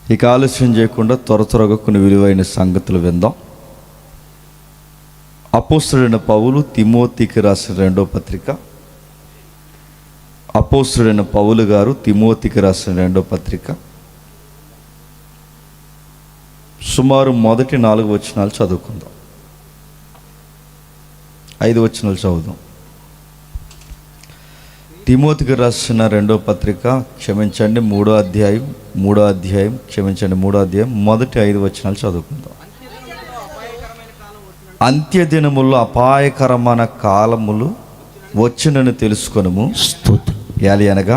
ఇక ఆలస్యం చేయకుండా త్వరగా కొన్ని విలువైన సంగతులు విందాం. అపోస్తలుడైన పౌలు తిమోతికి రాసిన 2వ పత్రిక. అపోస్తలుడైన పౌలు గారు తిమోతికి రాసిన 2వ పత్రిక సుమారు మొదటి 4 వచనాలు చదువుకుందాం. 5 వచనాలు చదువుదాం. తిమోతికి రాసిన 2వ పత్రిక క్షమించండి 3వ అధ్యాయం మొదటి 5 వచనాలు చదువుకుందాం. అంత్యదినముల్లో అపాయకరమైన కాలములు వచ్చునని తెలుసుకొనుము. అనగా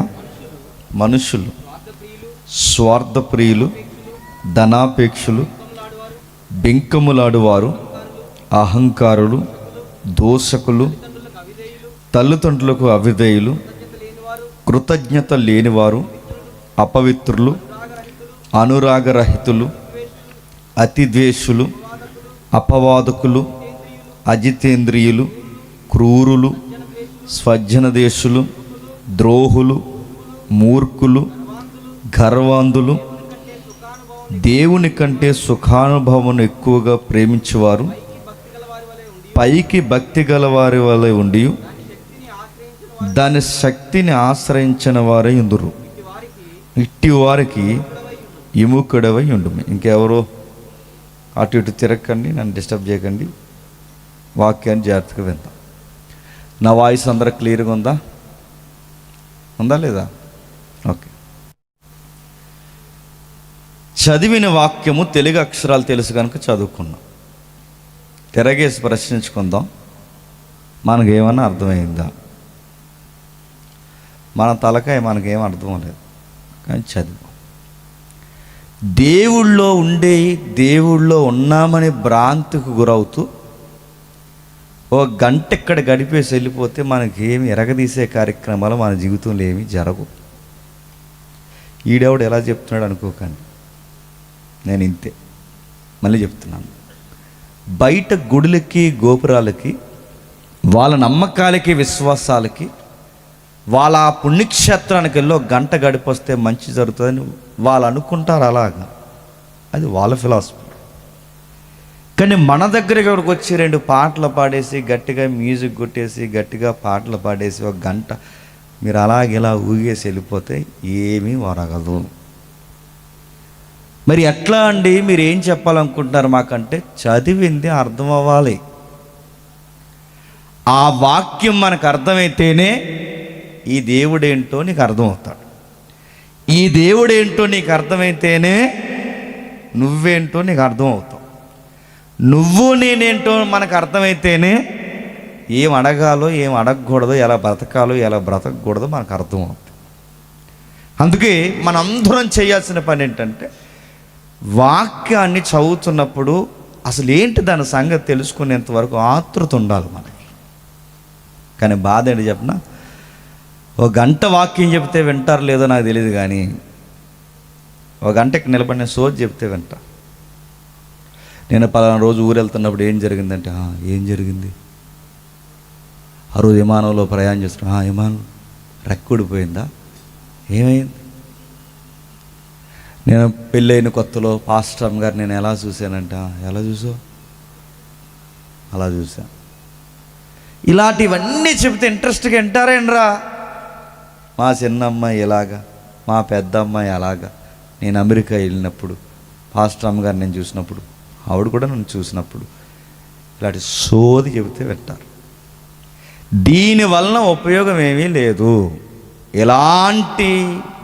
మనుషులు స్వార్థప్రియులు, ధనాపేక్షులు, బింకములాడువారు, అహంకారులు, దోషకులు, తల్లిదండ్రులకు అవిధేయులు, కృతజ్ఞత లేనివారు, అపవిత్రులు, అనురాగరహితులు, అతిద్వేషులు, అపవాదకులు, అజితేంద్రియులు, క్రూరులు, స్వజనదేశులు, ద్రోహులు, మూర్ఖులు, గర్వాంధులు, దేవుని కంటే సుఖానుభవం ఎక్కువగా ప్రేమించేవారు, పైకి భక్తి గలవారి వలె ఉండి దాని శక్తిని ఆశ్రయించిన వారే ఉందురు. ఇట్టి వారికి విముఖుడవై ఉండుము. ఇంకెవరో అటు ఇటు తిరగకండి, నన్ను డిస్టర్బ్ చేయకండి, వాక్యాన్ని జాగ్రత్తగా విందాం. నా వాయిస్ అందరూ క్లియర్గా ఉందా లేదా? ఓకే. చదివిన వాక్యము తెలుగు అక్షరాలు తెలుసు కనుక చదువుకున్నాం. తిరగేసి ప్రశ్నించుకుందాం, మనకేమన్నా అర్థమైందా? మన తలకాయ మనకేం అర్థం లేదు కానీ చదువు. దేవుళ్ళో ఉన్నామని భ్రాంతికి గురవుతూ ఓ గంట ఇక్కడ గడిపేసి వెళ్ళిపోతే మనకేమి ఎరగదీసే కార్యక్రమాలు మన జీవితంలో ఏమి జరగవు. ఈడెవడు ఎలా చెప్తున్నాడు అనుకోకండి, నేను ఇంతే. మళ్ళీ చెప్తున్నాను, బయట గుడులకి గోపురాలకి వాళ్ళ నమ్మకాలకి విశ్వాసాలకి వాళ్ళ పుణ్యక్షేత్రానికి వెళ్ళి ఒక గంట గడిపొస్తే మంచి జరుగుతుందని వాళ్ళు అనుకుంటారు. అలాగా అది వాళ్ళ ఫిలాసఫీ. కానీ మన దగ్గరికి ఎవరికి వచ్చి 2 పాటలు పాడేసి గట్టిగా మ్యూజిక్ కొట్టేసి గట్టిగా పాటలు పాడేసి ఒక గంట మీరు అలాగిలా ఊగేసి వెళ్ళిపోతే ఏమీ వరగదు. మరి ఎట్లా అండి, మీరు ఏం చెప్పాలనుకుంటున్నారు మాకంటే చదివింది అర్థం అవ్వాలి. ఆ వాక్యం మనకు అర్థమైతేనే ఈ దేవుడేంటో నీకు అర్థమవుతాడు. ఈ దేవుడేంటో నీకు అర్థమైతేనే నువ్వేంటో నీకు అర్థమవుతావు. నువ్వు నేనేంటో మనకు అర్థమైతేనే ఏం అడగాలో ఏం అడగకూడదో, ఎలా బ్రతకాలో ఎలా బ్రతకూడదో మనకు అర్థమవుతుంది. అందుకే మనందరం చేయాల్సిన పని ఏంటంటే వాక్యాన్ని చదువుతున్నప్పుడు అసలు ఏంటి దాని సంగతి తెలుసుకునేంత వరకు ఆతృత ఉండాలి మనకి. కానీ బాధ ఏంటి చెప్పిన, ఒక గంట వాక్యం చెప్తే వింటారు లేదో నాకు తెలియదు, కానీ ఒక గంటకి నిలబడిన సోది చెప్తే వింటా. నేను పలానా రోజు ఊరు వెళ్తున్నప్పుడు ఏం జరిగిందంటే, ఏం జరిగింది? ఆ రోజు విమానంలో ప్రయాణం చేస్తున్నా, విమానం రెక్కుడిపోయిందా? ఏమైంది? నేను పెళ్ళైన కొత్తలో పాస్టర్ గారు నేను ఎలా చూశానంట, ఎలా చూసావు? అలా చూసా. ఇలాంటివన్నీ చెప్తే ఇంట్రెస్ట్గా వింటారేంట్రా? మా చిన్న అమ్మాయి ఎలాగా, మా పెద్ద అమ్మాయి అలాగా, నేను అమెరికా వెళ్ళినప్పుడు పాస్టర్ గారు నేను చూసినప్పుడు, ఆవిడ కూడా నన్ను చూసినప్పుడు, ఇలాంటి సోది చెబితే వింటారు. దీనివలన ఉపయోగం ఏమీ లేదు. ఎలాంటి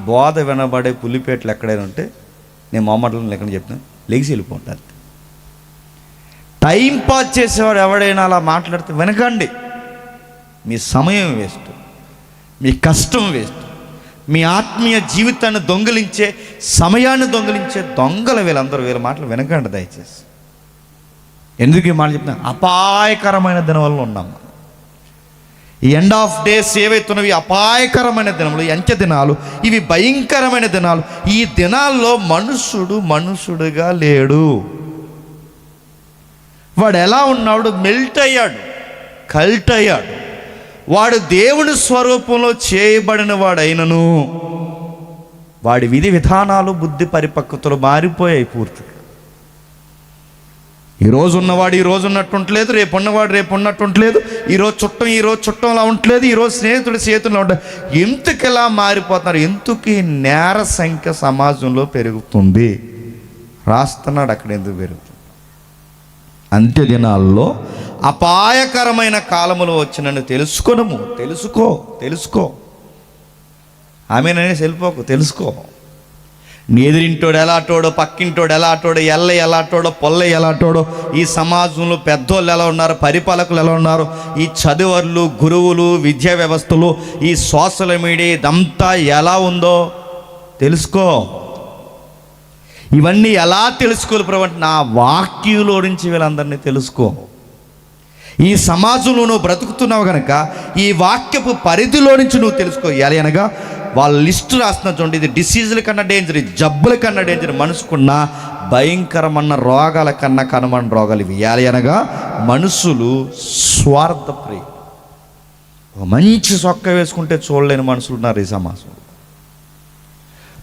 బోధ వినబడే పులిపేటలు ఎక్కడైనా ఉంటే నేను మొమ్మటలను ఎక్కడ చెప్తాను, లెగిసి వెళ్ళిపోతాను. టైం పాస్ చేసేవాడు ఎవడైనా అలా మాట్లాడితే వినకండి. మీ సమయం వేస్ట్, మీ కష్టం వేస్ట్, మీ ఆత్మీయ జీవితాన్ని దొంగిలించే సమయాన్ని దొంగిలించే దొంగలు వీళ్ళందరూ. వీళ్ళ మాటలు వినకండి దయచేసి. ఎందుకు ఈ మాట చెప్తున్నా? అపాయకరమైన దినం వల్ల ఉన్నాం. ఈ ఎండ్ ఆఫ్ డేస్ ఏవైతున్నవి అపాయకరమైన దినములు, అంత్య దినాలు, ఇవి భయంకరమైన దినాలు. ఈ దినాల్లో మనుషుడుగా లేడు. వాడు ఎలా ఉన్నాడు? మెల్ట్ అయ్యాడు, కల్ట్ అయ్యాడు. వాడు దేవుని స్వరూపంలో చేయబడిన వాడైనను వాడి విధి విధానాలు, బుద్ధి పరిపక్వతలు మారిపోయాయి పూర్తిగా. ఈరోజు ఉన్నవాడు ఈరోజు ఉన్నట్టు ఉండలేదు, రేపు ఉన్నవాడు రేపు ఉన్నట్టు ఉండలేదు, ఈరోజు చుట్టంలా ఉండలేదు, ఈరోజు స్నేహితులు ఉంటారు. ఎందుకు ఇలా మారిపోతున్నారు? ఎందుకు ఈ నేర సంఖ్య సమాజంలో పెరుగుతుంది? రాస్తున్నాడు అక్కడ ఎందుకు పెరుగుతుంది. అంత్య దినాల్లో అపాయకరమైన కాలములు వచ్చినని తెలుసుకో. ఆమెననే వెళ్ళిపోకు, తెలుసుకో. నీ ఎదురింటోడు ఎలాటోడో, పక్కింటోడు ఎలాటోడో, ఎలాటోడో, పొల్ల ఎలాటోడో, ఈ సమాజంలో పెద్దోళ్ళు ఎలా ఉన్నారు, పరిపాలకులు ఎలా ఉన్నారు, ఈ చదువర్లు, గురువులు, విద్యా వ్యవస్థలు, ఈ సోషల్ మీడియా ఇదంతా ఎలా ఉందో తెలుసుకో. ఇవన్నీ ఎలా తెలుసుకోవాలి ప్రభు అంటే, నా వాక్యంలో నుంచి వీళ్ళందరినీ తెలుసుకో. ఈ సమాజంలో నువ్వు బ్రతుకుతున్నావు కనుక ఈ వాక్యపు పరిధిలో నుంచి నువ్వు తెలుసుకో. ఎలా అనగా వాళ్ళ లిస్టు రాస్తున్నా చూడండి, ఇది డిసీజుల కన్నా డేంజర్, ఇది జబ్బుల కన్నా డేంజర్, మనసుకున్న భయంకరమైన రోగాల కన్నా కనుమన్న రోగాలు ఇవి. ఎలా అనగా మనుషులు స్వార్థప్రియులు. మంచి సొక్క వేసుకుంటే చూడలేని మనుషులు ఉన్నారు ఈ సమాజంలో.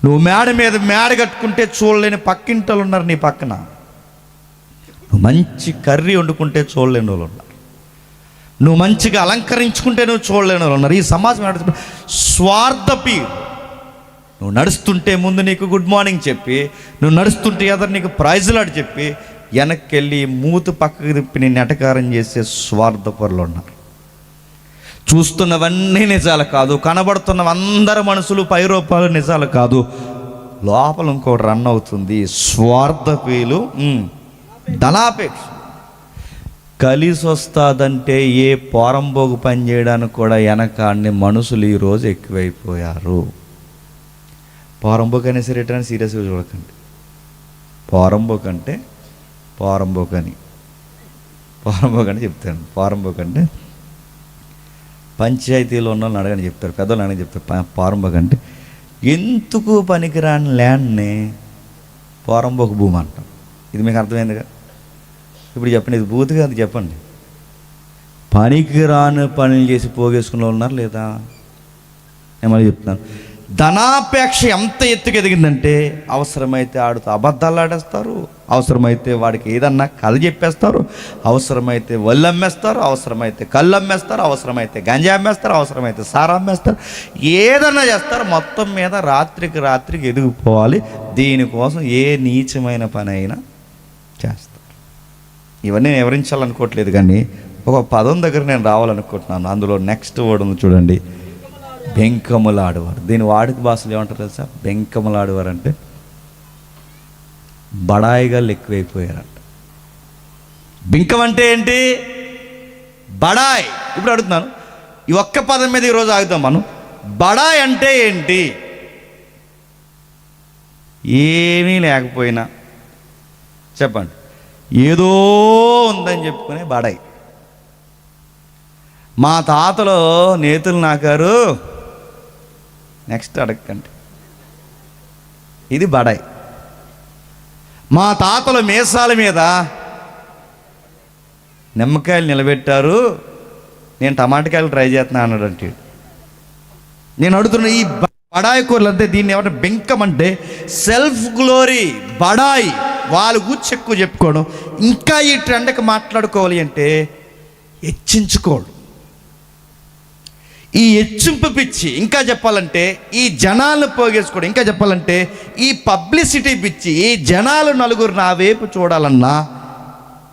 నువ్వు మేడ మీద మేడ కట్టుకుంటే చూడలేని పక్కింటలు ఉన్నారు నీ పక్కన. నువ్వు మంచి కర్రీ వండుకుంటే చూడలేని వాళ్ళు ఉన్నారు. నువ్వు మంచిగా అలంకరించుకుంటే నువ్వు చూడలేని వాళ్ళు ఉన్నారు. ఈ సమాజం స్వార్థపి. నువ్వు నడుస్తుంటే ముందు నీకు గుడ్ మార్నింగ్ చెప్పి, నువ్వు నడుస్తుంటే ఎదురు నీకు ప్రైజులాడు చెప్పి, వెనక్కి వెళ్ళి మూతు పక్కకు తిప్పి నేను ఎటకారం చేసే స్వార్థపరులు ఉన్నారు. చూస్తున్నవన్నీ నిజాలు కాదు, కనబడుతున్నవి అందరు మనుషులు పై రూపాలు నిజాలు కాదు, లోపల ఇంకోటి రన్ అవుతుంది. స్వార్థపీలు, ధనాపేక్ష. కలిసి వస్తుందంటే ఏ పోరంబోగు పని చేయడానికి కూడా వెనకాడిని మనుషులు ఈరోజు ఎక్కువైపోయారు. పోరంబోకు అనే సరే రిటర్న్ సీరియస్గా చూడకండి. పోరంబోకు అంటే పోరంబోకు అని చెప్తాను. పోరంబోకు అంటే పంచాయతీలో ఉన్న వాళ్ళని అడగని చెప్తారు, పెద్దవాళ్ళు అడగని చెప్తారు. పోరంబోకు అంటే ఎందుకు పనికిరాని ల్యాండ్ని పోరంబోకు భూమి అంటాం. ఇది మీకు అర్థమైందిగా? ఇప్పుడు చెప్పండి, ఇది బూత్ కాదు, చెప్పండి. పనికిరాని పనులు చేసి పోగేసుకున్న వాళ్ళు ఉన్నారు లేదా? నేను మళ్ళీ చెప్తున్నాను, ధనాపేక్ష ఎంత ఎత్తుకు ఎదిగిందంటే అవసరమైతే ఆడుతూ అబద్ధాలు ఆడేస్తారు, అవసరమైతే వాడికి ఏదన్నా కథ చెప్పేస్తారు, అవసరమైతే వల్లు అమ్మేస్తారు, అవసరమైతే కళ్ళు అమ్మేస్తారు, అవసరమైతే గంజా అమ్మేస్తారు, అవసరమైతే సారా అమ్మేస్తారు, ఏదన్నా చేస్తారు. మొత్తం మీద రాత్రికి ఎదిగిపోవాలి. దీనికోసం ఏ నీచమైన పని అయినా చేస్తారు. ఇవన్నీ నేను వివరించాలనుకోవట్లేదు, కానీ ఒక పదం దగ్గర నేను రావాలనుకుంటున్నాను. అందులో నెక్స్ట్ వర్డ్ ఉంది చూడండి, బెంకములాడువారు. దీని వాడుక భాషలు ఏమంటారు తెలుసా? బెంకములాడువారు అంటే బడాయిగా ఎక్కువైపోయారంట. బింకం అంటే ఏంటి? బడాయ్. ఇప్పుడు అడుగుతున్నాను, ఈ ఒక్క పదం మీద ఈరోజు ఆగుతాం మనం. బడాయ్ అంటే ఏంటి? ఏమీ లేకపోయినా చెప్పండి, ఏదో ఉందని చెప్పుకునే బడాయ్. మా తాతలో నేతులు నాకారు, నెక్స్ట్ అడగండి, ఇది బడాయ్. మా తాతల మీసాల మీద నిమ్మకాయలు నిలబెట్టారు, నేను టమాటకాయలు ట్రై చేస్తున్నా అన్నాడంటే. నేను అడుగుతున్నా, ఈ బడాయి కూరలు అంటే దీన్ని ఏమంటే బెంకం అంటే సెల్ఫ్ గ్లోరీ, బడాయి. వాళ్ళు కూర్చి ఎక్కువ చెప్పుకోవడం, ఇంకా ఈ ట్రెండ్కి మాట్లాడుకోవాలి అంటే హెచ్చించుకోవడం. ఈ హెచ్చింపు పిచ్చి, ఇంకా చెప్పాలంటే ఈ జనాలను పోగేసుకోవడం, ఇంకా చెప్పాలంటే ఈ పబ్లిసిటీ పిచ్చి, ఈ జనాలు నలుగురు నా వైపు చూడాలన్నా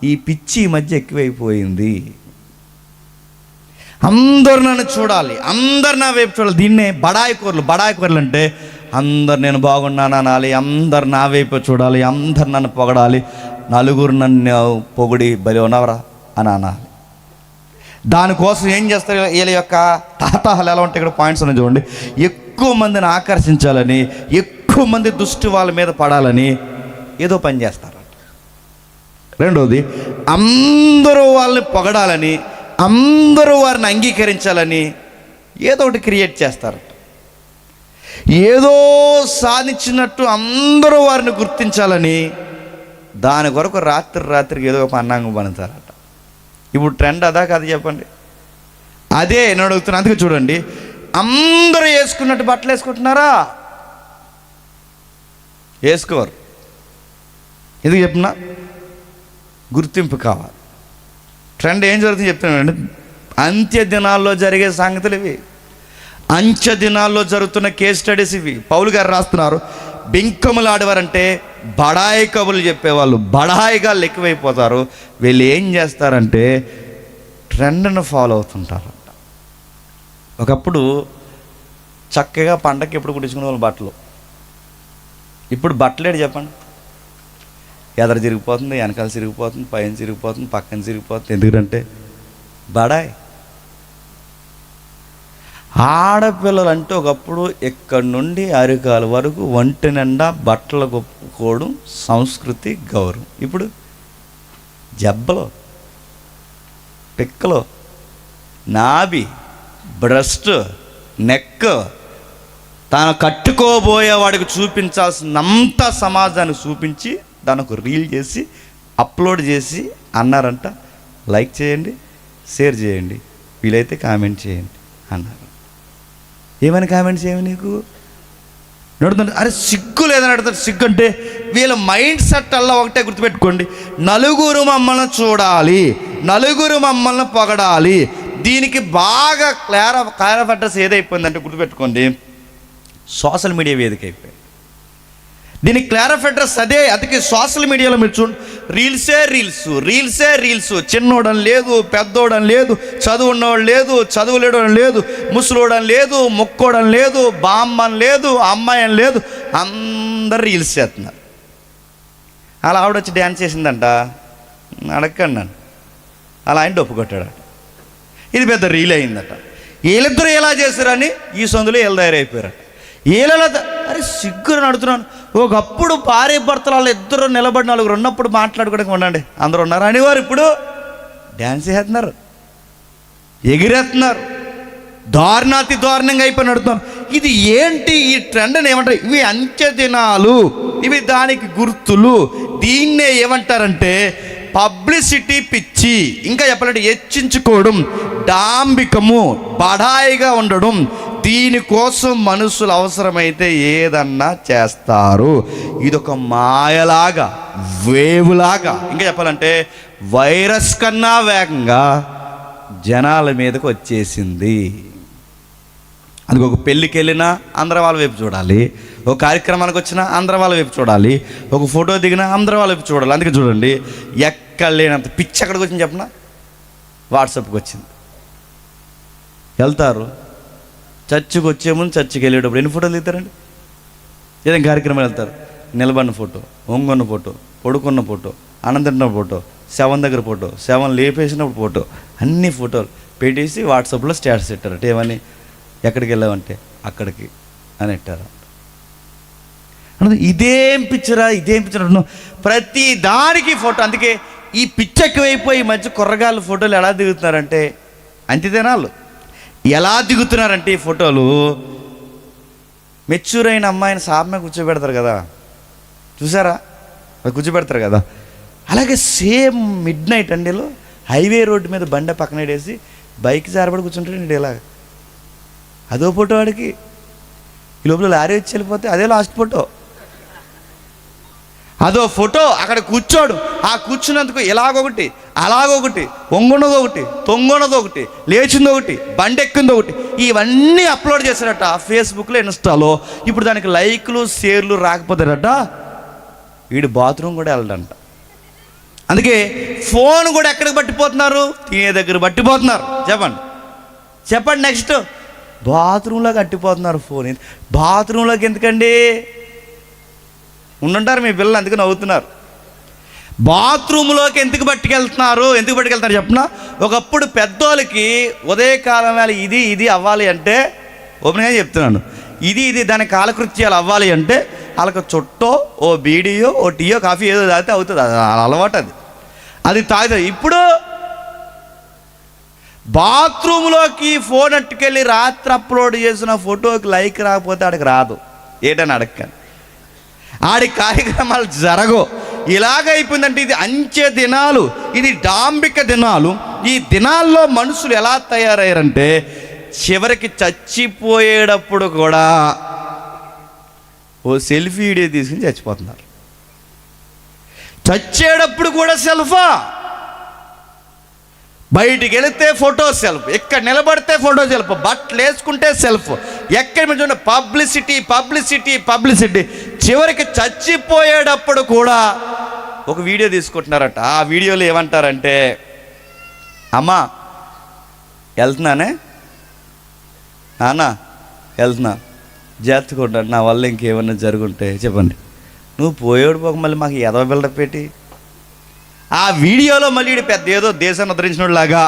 ఈ పిచ్చి ఈ మధ్య ఎక్కువైపోయింది. అందరు నన్ను చూడాలి, అందరు నా వైపు చూడాలి. దీన్నే బడాయి కూరలు అంటే అందరు నేను బాగున్నాను అనాలి, అందరు నా వైపు చూడాలి, అందరు నన్ను పొగడాలి, నలుగురు నన్ను పొగిడి బలి ఉన్నవరా అని అనాలి. దానికోసం ఏం చేస్తారు? వీళ్ళ యొక్క తాతాహాలు ఎలా ఉంటాయి? ఇక్కడ పాయింట్స్ ఉన్నాయి చూడండి. ఎక్కువ మందిని ఆకర్షించాలని, ఎక్కువ మంది దృష్టి వాళ్ళ మీద పడాలని ఏదో పని చేస్తారంట. రెండోది, అందరూ వాళ్ళని పొగడాలని, అందరూ వారిని అంగీకరించాలని ఏదో ఒకటి క్రియేట్ చేస్తారట. ఏదో సాధించినట్టు అందరూ వారిని గుర్తించాలని దాని కొరకు రాత్రికి ఏదో ఒక పన్నాంగం పడతారట. ఇప్పుడు ట్రెండ్ అదా కాదు చెప్పండి? అదే నేను అడుగుతున్నా. అందుకే చూడండి, అందరూ వేసుకున్నట్టు బట్టలు వేసుకుంటున్నారా? వేసుకోరు. ఎందుకు చెప్పినా, గుర్తింపు కావాలి. ట్రెండ్ ఏం జరుగుతుంది చెప్తున్నానండి. అంత్య దినాల్లో జరిగే సంగతులు ఇవి. అంత్య దినాల్లో జరుగుతున్న కేస్ స్టడీస్ ఇవి. పౌలు గారు రాస్తున్నారు, బింకములు ఆడేవారంటే బడాయి కబుర్లు చెప్పేవాళ్ళు బడాయిగా ఎక్కువైపోతారు. వీళ్ళు ఏం చేస్తారంటే ట్రెండ్ను ఫాలో అవుతుంటారంట. ఒకప్పుడు చక్కగా పండగకి ఎప్పుడు కుట్టించుకునే వాళ్ళు బట్టలు. ఇప్పుడు బట్టలేడు చెప్పండి. ఎదర చిరిగిపోతుంది, వెనకాల చిరిగిపోతుంది, పైన చిరిగిపోతుంది, పక్కన చిరిగిపోతుంది. ఎందుకంటే బడాయి. ఆడపిల్లలు అంటే ఒకప్పుడు ఇక్కడి నుండి అరికాల వరకు ఒంటి నిండా బట్టలు కొప్పుకోవడం సంస్కృతి, గౌరవం. ఇప్పుడు జబ్బలు, పిక్కలు, నాభి, బ్రెస్ట్, నెక్, తాను కట్టుకోబోయే వాడికి చూపించాల్సినంత సమాజానికి చూపించి దానికి రీల్ చేసి అప్లోడ్ చేసి అన్నారంట, లైక్ చేయండి, షేర్ చేయండి, వీలైతే కామెంట్ చేయండి అన్నారు. ఏమని కామెంట్ చేయము నీకు నడుతుంటే? అరే సిగ్గు లేదని అడుగుతారు. సిగ్గు అంటే వీళ్ళ మైండ్ సెట్ అలా ఒకటే గుర్తుపెట్టుకోండి, నలుగురు మమ్మల్ని చూడాలి, నలుగురు మమ్మల్ని పొగడాలి. దీనికి బాగా క్లారిఫ్ అడ్రస్ ఏదైపోయిందంటే గుర్తుపెట్టుకోండి, సోషల్ మీడియా వేదిక అయిపోయింది. దీనికి క్లారిఫ్ అడ్రస్ అదే. అందుకే సోషల్ మీడియాలో మీరు చూడండి, రీల్సే రీల్స్. చిన్నోడని లేదు, పెద్దోడని లేదు, చదువు ఉన్నవాడు లేదు, చదువు లేడని లేదు, ముసలోడని లేదు, మొక్కోడని లేదు, బామ్మని లేదు, అమ్మాయి అని లేదు, అందరు రీల్స్ చేస్తున్నారు. అలా ఆవిడ వచ్చి డ్యాన్స్ చేసిందంట, అడగండి నన్ను. అలా ఆయన డొప్పు కొట్టాడట. ఇది పెద్ద రీల్ అయిందట. వీళ్ళిద్దరూ ఎలా చేశారని ఈ సందులో వీళ్ళు తయారైపోయారట. వీళ్ళ అరే సిగ్గురు నడుతున్నాను. ఒకప్పుడు భార్య భర్తలు వాళ్ళు ఇద్దరు నిలబడి నలుగురు ఉన్నప్పుడు మాట్లాడుకోవడానికి ఉండండి, అందరూ ఉన్నారు అనేవారు. ఇప్పుడు డ్యాన్స్ చేస్తున్నారు, ఎగిరేస్తున్నారు, దారుణాతి దారుణంగా అయిపోయి నడుతున్నారు. ఇది ఏంటి? ఈ ట్రెండ్ని ఏమంటారు? ఇవి అంత్య దినాలు, ఇవి దానికి గుర్తులు. దీన్నే ఏమంటారంటే పబ్లిసిటీ పిచ్చి. ఇంకా చెప్పాలంటే హెచ్చించుకోవడం, డాంబికము, బడాయిగా ఉండడం. దీనికోసం మనుషులు అవసరమైతే ఏదన్నా చేస్తారు. ఇదొక మాయలాగా, వేవులాగా, ఇంకా చెప్పాలంటే వైరస్ కన్నా వేగంగా జనాల మీదకి వచ్చేసింది. అందుకు ఒక పెళ్ళికి వెళ్ళినా అందరం వాళ్ళ వైపు చూడాలి, ఒక కార్యక్రమానికి వచ్చినా అందరం వాళ్ళ వైపు చూడాలి, ఒక ఫోటో దిగినా అందరం వాళ్ళ వైపు చూడాలి. అందుకే చూడండి, ఎక్కడ లేనంత పిచ్చి ఎక్కడికి వచ్చింది చెప్పనా? వాట్సాప్కి వచ్చింది. వెళ్తారు, చర్చికి వచ్చే ముందు చర్చికి వెళ్ళేటప్పుడు ఎన్ని ఫోటోలు దిగుతారండి? ఏదైనా కార్యక్రమం వెళ్తారు, నిలబడిన ఫోటో, ఒంగొన్న ఫోటో, పడుకున్న ఫోటో, అనంతరం ఫోటో, శవం దగ్గర ఫోటో, శవం లేపేసినప్పుడు ఫోటో, అన్ని ఫోటోలు పెట్టేసి వాట్సాప్లో స్టేటస్ పెట్టారట. ఏమని? ఎక్కడికి వెళ్ళామంటే అక్కడికి అని పెట్టారు. ఇదేం పిచ్చరా, ఇదేం పిచ్చరా, ప్రతి దానికి ఫోటో. అందుకే ఈ పిచ్చెక్కువైపోయి ఈ మధ్య కుర్రగాళ్ళ ఫోటోలు ఎలా దిగుతున్నారంటే, అంతేనాళ్ళు ఎలా దిగుతున్నారంటే ఈ ఫోటోలు, మెచ్యూర్ అయిన అమ్మాయిని సాపమే కూర్చోబెడతారు కదా, చూసారా? అది కూర్చోబెడతారు కదా. అలాగే సేమ్ మిడ్ నైట్ అండిలో హైవే రోడ్డు మీద బండ పక్కన వేసి బైక్ జారబడి కూర్చుంటాడండి ఇలా. అదో ఫోటో వాడికి. ఈ లోపల లారీ వచ్చి వెళ్ళిపోతే అదే లాస్ట్ ఫోటో. అదో ఫోటో. అక్కడ కూర్చోడు, ఆ కూర్చున్నందుకు ఇలాగొకటి, అలాగొకటి, వంగున్నది ఒకటి, తొంగున్నది ఒకటి, లేచింది ఒకటి, బండి ఎక్కింది ఒకటి, ఇవన్నీ అప్లోడ్ చేశారట ఫేస్బుక్లో, ఇన్స్టాలో. ఇప్పుడు దానికి లైక్లు, షేర్లు రాకపోతారట, వీడు బాత్రూమ్ కూడా వెళ్ళడంట. అందుకే ఫోన్ కూడా ఎక్కడికి పట్టిపోతున్నారు? తినే దగ్గర పట్టిపోతున్నారు. చెప్పండి నెక్స్ట్ బాత్రూంలోకి అట్టిపోతున్నారు ఫోన్. బాత్రూంలోకి ఎందుకండి? ఉండుంటారు మీ పిల్లలు, అందుకు నవ్వుతున్నారు. బాత్రూంలోకి ఎందుకు పట్టుకెళ్తున్నారు చెప్పనా? ఒకప్పుడు పెద్దోళ్ళకి ఉదయకాలం వేళ ఇది అవ్వాలి అంటే, ఓపెన్గా చెప్తున్నాను, ఇది దాని కాలకృత్యాలు అవ్వాలి అంటే వాళ్ళకి చుట్టో, ఓ బీడియో, ఓ టీయో, కాఫీ ఏదో తాగితే అవుతుంది. అది అలవాటు, అది తాగుతుంది. ఇప్పుడు బాత్రూంలోకి ఫోన్ అట్టుకెళ్ళి రాత్రి అప్లోడ్ చేసిన ఫోటోకి లైక్ రాకపోతే ఆడికి రాదు. ఏటని అడగని, ఆడి కార్యక్రమాలు జరగవు. ఇలాగైపోయిందంటే ఇది అంచె దినాలు, ఇది డాంబిక దినాలు. ఈ దినాల్లో మనుషులు ఎలా తయారయ్యారంటే చివరికి చచ్చిపోయేటప్పుడు కూడా ఓ సెల్ఫీ వీడియో తీసుకుని చచ్చిపోతున్నారు. చచ్చేటప్పుడు కూడా సెల్ఫా. బయటికి వెళితే ఫోటో సెల్ఫ్, ఎక్కడ నిలబడితే ఫోటో సెల్ఫ్, బట్టలు వేసుకుంటే సెల్ఫ్, ఎక్కడ చూడండి పబ్లిసిటీ పబ్లిసిటీ పబ్లిసిటీ. చివరికి చచ్చిపోయేటప్పుడు కూడా ఒక వీడియో తీసుకుంటున్నారట. ఆ వీడియోలో ఏమంటారంటే, అమ్మా వెళ్తున్నానే, నాన్న వెళ్తున్నా, జాగ్రత్తగా ఉంటాడు, నా వల్ల ఇంకేమన్నా జరుగుంటే చెప్పండి. నువ్వు పోయేడు పోక మళ్ళీ మాకు ఎదవ బిల్డప్ పెట్టి ఆ వీడియోలో మళ్ళీ పెద్ద ఏదో దేశాన్ని ఉద్ధరించినలాగా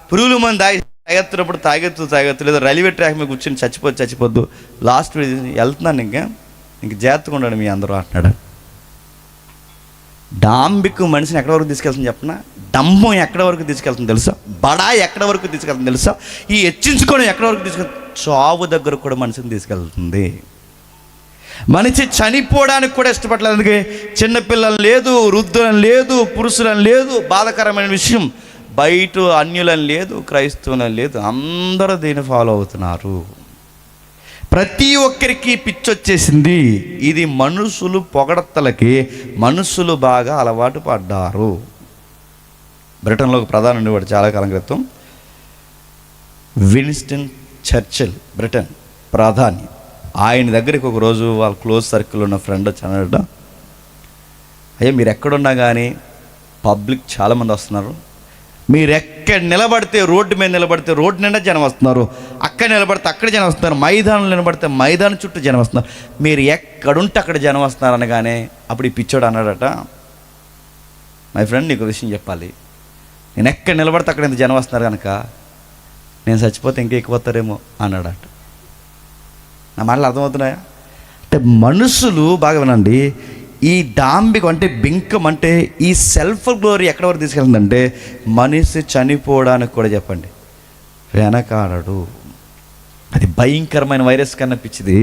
పురుగులు మంది తాగెత్తున్నప్పుడు తాగెత్తు లేదా రైల్వే ట్రాక్ మీద కూర్చొని చచ్చిపోద్దు లాస్ట్ వెళ్తున్నాను ఇంక జాగ్రత్తగా ఉండండి మీ అందరూ అంటున్నాడు. డాంబిక్ మనిషిని ఎక్కడి వరకు తీసుకెళ్తుంది చెప్పనా? డంబం ఎక్కడి వరకు తీసుకెళ్తుంది తెలుసా? బడా ఎక్కడి వరకు తీసుకెళ్తుంది తెలుసా? ఈ హెచ్చించుకోవడం ఎక్కడి వరకు తీసుకెళ్తుంది? చావు దగ్గర కూడా మనిషిని తీసుకెళ్తుంది. మనిషి చనిపోవడానికి కూడా ఇష్టపడలేదు. అందుకే చిన్నపిల్లలు లేదు, వృద్ధులను లేదు, పురుషులను లేదు. బాధాకరమైన విషయం, బయట అన్యులను లేదు, క్రైస్తవులను లేదు, అందరూ దీన్ని ఫాలో అవుతున్నారు. ప్రతి ఒక్కరికి పిచ్చొచ్చేసింది. ఇది మనుషులు పొగడతలకి మనుషులు బాగా అలవాటు పడ్డారు. బ్రిటన్లో ఒక ప్రధాని ఉండేవాడు చాలా కాలం క్రితం, విన్స్టన్ చర్చిల్, బ్రిటన్ ప్రధాని. ఆయన దగ్గరికి ఒక రోజు వాళ్ళ క్లోజ్ సర్కిల్ ఉన్న ఫ్రెండ్ వచ్చి అన్నాడు, అయ్యా మీరు ఎక్కడున్నా కానీ పబ్లిక్ చాలామంది వస్తున్నారు, మీరు ఎక్కడ నిలబడితే రోడ్డు మీద నిలబడితే రోడ్డు నిండా జనం వస్తున్నారు, అక్కడ నిలబడితే అక్కడ జనం వస్తున్నారు, మైదానంలో నిలబడితే మైదానం చుట్టూ జనం వస్తున్నారు, మీరు ఎక్కడుంటే అక్కడ జనం వస్తున్నారు అనగానే అప్పుడు ఈ పిచ్చోడు అన్నాడట, మై ఫ్రెండ్ నీకు విషయం చెప్పాలి, నేను ఎక్కడ నిలబడితే అక్కడ ఎంత జనం వస్తున్నారు కనుక నేను చచ్చిపోతే ఇంకా ఎక్కువ వస్తారేమో అన్నాడట. నా మాటలు అర్థమవుతున్నాయా? అంటే మనుషులు బాగా వినండి, ఈ డాంబికం అంటే బింకం అంటే ఈ సెల్ఫ్ గ్లోరీ ఎక్కడి వరకు తీసుకెళ్తుందంటే మనిషి చనిపోవడానికి కూడా చెప్పండి వెనకాడడు. అది భయంకరమైన వైరస్ కన్నా పిచ్చిది,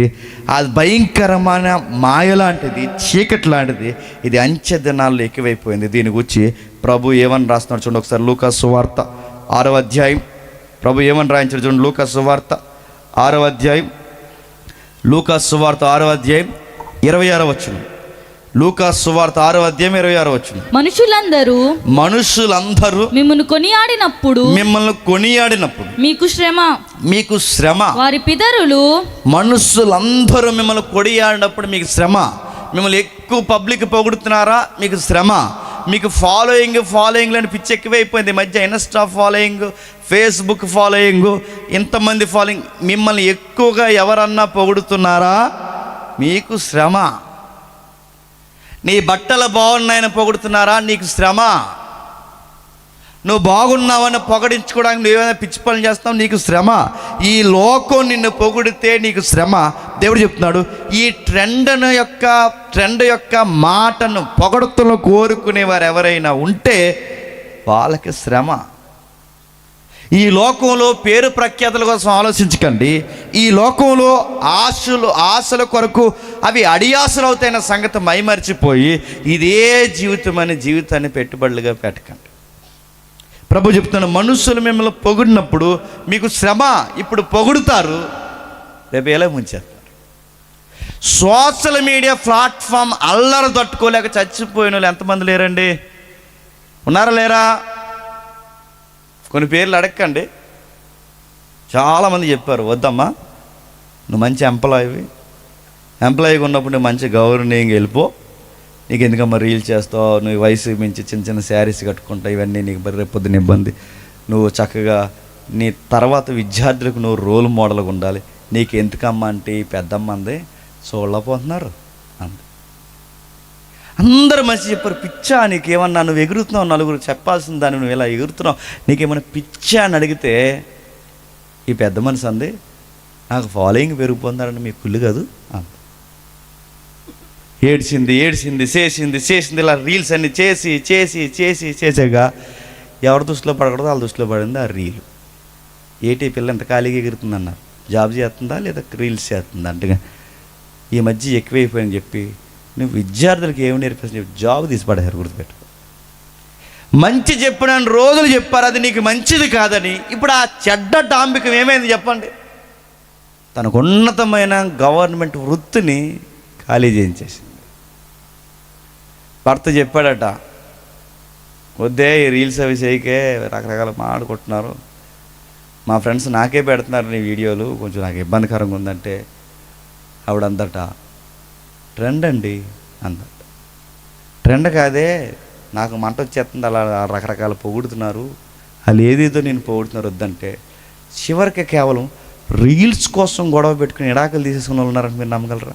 అది భయంకరమైన మాయ లాంటిది, చీకటి లాంటిది. ఇది అంచె దినాల్లో ఎక్కువైపోయింది. దీని గురించి ప్రభు ఏమని రాస్తున్నాడు చూడండి ఒకసారి. లూకా సువార్త 6వ అధ్యాయం. ప్రభు ఏమని రాయించాడు చూడండి. లూకా సువార్త 6వ అధ్యాయం. లూకా సువార్త 6వ అధ్యాయం 26వ వచనం. లూకా సువార్త 6వ అధ్యాయం 26వ వచనం. మనుషులందరూ మిమ్మల్ని కొనియాడినప్పుడు మీకు శ్రమ. వారి పితరులు మనుషులందరూ మిమ్మల్ని కొనియాడినప్పుడు మీకు శ్రమ. మిమ్మల్ని ఎక్కువ పబ్లిక్ పొగుడుతున్నారా? మీకు శ్రమ. మీకు ఫాలోయింగ్ అని పిచ్చి ఎక్కువైపోయింది ఈ మధ్య. ఇన్స్టా ఫాలోయింగ్, ఫేస్బుక్ ఫాలోయింగ్, ఇంతమంది ఫాలోయింగ్. మిమ్మల్ని ఎక్కువగా ఎవరన్నా పొగుడుతున్నారా? మీకు శ్రమ. నీ బట్టలు బాగున్నాయని పొగుడుతున్నారా? నీకు శ్రమ. నువ్వు బాగున్నావని పొగడించుకోవడానికి నువ్వేమైనా పిచ్చి పనులు చేస్తావు, నీకు శ్రమ. ఈ లోకం నిన్ను పొగిడితే నీకు శ్రమ. దేవుడు చెప్తున్నాడు, ఈ ట్రెండ్ యొక్క మాటను పొగడుతలో కోరుకునేవారు ఎవరైనా ఉంటే వాళ్ళకి శ్రమ. ఈ లోకంలో పేరు ప్రఖ్యాతుల కోసం ఆలోచించకండి. ఈ లోకంలో ఆశల కొరకు అవి అడియాసలు అవుతాయన్న సంగతి మైమరిచిపోయి ఇదే జీవితాన్ని పెట్టుబడులుగా పెట్టకండి. ప్రభు చెప్తున్నాడు, మనుషులు మిమ్మల్ని పొగిడినప్పుడు మీకు శ్రమ. ఇప్పుడు పొగుడుతారు, రేపు ఎలా ముంచేస్తారు. సోషల్ మీడియా ప్లాట్ఫామ్ అల్లరి తట్టుకోలేక చచ్చిపోయిన వాళ్ళు ఎంతమంది లేరండి? ఉన్నారా లేరా? కొన్ని పేర్లు అడగండి. చాలామంది చెప్పారు, వద్దమ్మా నువ్వు మంచి ఎంప్లాయీగా ఉన్నప్పుడు నువ్వు మంచి గౌరవనీయంగా వెళ్ళిపో, నీకు ఎందుకమ్మా రీల్ చేస్తావు, నువ్వు వయసు మించి చిన్న శారీస్ కట్టుకుంటావు, ఇవన్నీ నీకు రేపొద్దున ఇబ్బంది, నువ్వు చక్కగా నీ తర్వాత విద్యార్థులకు నువ్వు రోల్ మోడల్గా ఉండాలి, నీకు ఎందుకమ్మా అంటే ఈ పెద్దమ్మ అంది చూడలేకపోతున్నారు అంది. అందరూ మంచి చెప్పారు. పిచ్చా నీకేమన్నా, నువ్వు ఎగురుతున్నావు, నలుగురు చెప్పాల్సిన దాన్ని నువ్వు ఇలా ఎగురుతున్నావు, నీకేమన్నా పిచ్చా అని అడిగితే ఈ పెద్ద మనిషి అంది, నాకు ఫాలోయింగ్ పెరిగిపోతున్నారని మీకు కుళ్ళు కాదు అంది. ఏడ్చింది చేసింది ఇలా రీల్స్ అన్ని చేసాక ఎవరి దృష్టిలో పడకూడదు వాళ్ళ దృష్టిలో పడింది ఆ రీలు. ఏటీ పిల్ల ఎంత ఖాళీగా ఎగురుతుంది అన్నారు, జాబ్ చేస్తుందా లేదా రీల్స్ చేస్తుందా అంటే ఈ మధ్య ఎక్కువైపోయిందని చెప్పి నువ్వు విద్యార్థులకు ఏమి నేర్పిస్తాను చెప్పి జాబ్ తీసి పడేశారు. గుర్తుపెట్టు. మంచి చెప్పిన రోజులు చెప్పారు అది నీకు మంచిది కాదని. ఇప్పుడు ఆ చెడ్డ డాంబికం ఏమైంది చెప్పండి? తనకు ఉన్నతమైన గవర్నమెంట్ వృత్తిని ఖాళీ చేయించేసింది. భర్త చెప్పాడట, వద్దే ఈ రీల్స్ అవి చేయకే, రకరకాల మాట్లాడుకుంటున్నారు, మా ఫ్రెండ్స్ నాకే పెడుతున్నారు నీ వీడియోలు, కొంచెం నాకు ఇబ్బందికరంగా ఉందంటే ఆవిడ అందట, ట్రెండ్ అండి అందట. ట్రెండ్ కాదే, నాకు మంట వచ్చేస్తుంది, అలా రకరకాల పొగుడుతున్నారు, వాళ్ళు ఏదేదో నేను పొగుడుతున్నారు వద్దంటే, చివరికి కేవలం రీల్స్ కోసం గొడవ పెట్టుకుని ఇడాకలు తీసేసుకుని వాళ్ళు ఉన్నారంటే మీరు నమ్మగలరా?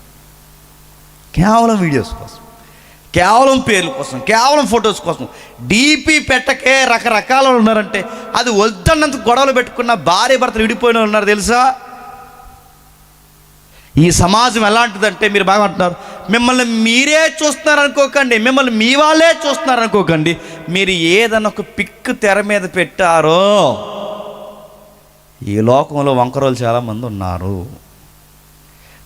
కేవలం వీడియోస్ కోసం, కేవలం పేర్ల కోసం, కేవలం ఫొటోస్ కోసం డీపీ పెట్టకే రకరకాల ఉన్నారంటే అది వద్దన్నంత గొడవలు పెట్టుకున్న భార్య భర్తలు విడిపోయిన వాళ్ళు ఉన్నారు తెలుసా? ఈ సమాజం ఎలాంటిదంటే, మీరు బాగా అంటున్నారు, మిమ్మల్ని మీరే చూస్తున్నారు అనుకోకండి, మిమ్మల్ని మీ వాళ్ళే చూస్తున్నారు అనుకోకండి. మీరు ఏదన్నా ఒక పిక్ తెర మీద పెట్టారో ఈ లోకంలో వంకరోలు చాలామంది ఉన్నారు,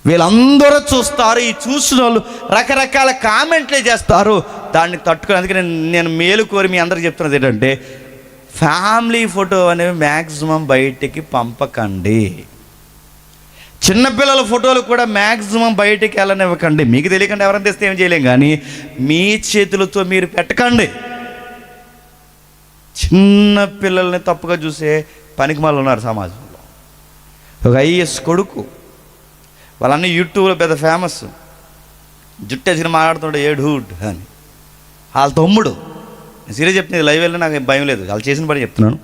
వీళ్ళందరూ చూస్తారు. ఈ చూసిన వాళ్ళు రకరకాల కామెంట్లే చేస్తారు, దాన్ని తట్టుకుని. అందుకే నేను మేలు కోరి మీ అందరికి చెప్తున్నది ఏంటంటే, ఫ్యామిలీ ఫోటో అనేవి మ్యాక్సిమం బయటికి పంపకండి. చిన్నపిల్లల ఫోటోలు కూడా మ్యాక్సిమం బయటికి వెళ్ళనివ్వకండి. మీకు తెలియకుండా ఎవరైనా తెస్తే ఏం చేయలేం, కానీ మీ చేతులతో మీరు పెట్టకండి. చిన్న పిల్లల్ని తప్పుగా చూసే పనికిమాలు ఉన్నారు సమాజంలో. ఒక ఐఎస్ కొడుకు, వాళ్ళన్నీ యూట్యూబ్లో పెద్ద ఫేమస్, జుట్టేసిన మాట్లాడుతుంటే ఏడుహుడ్ అని. వాళ్ళ తమ్ముడు, నేను సీరియస్ చెప్తుంది, లైవ్ వెళ్ళి నాకు భయం లేదు, వాళ్ళు చేసిన పని చెప్తున్నాను.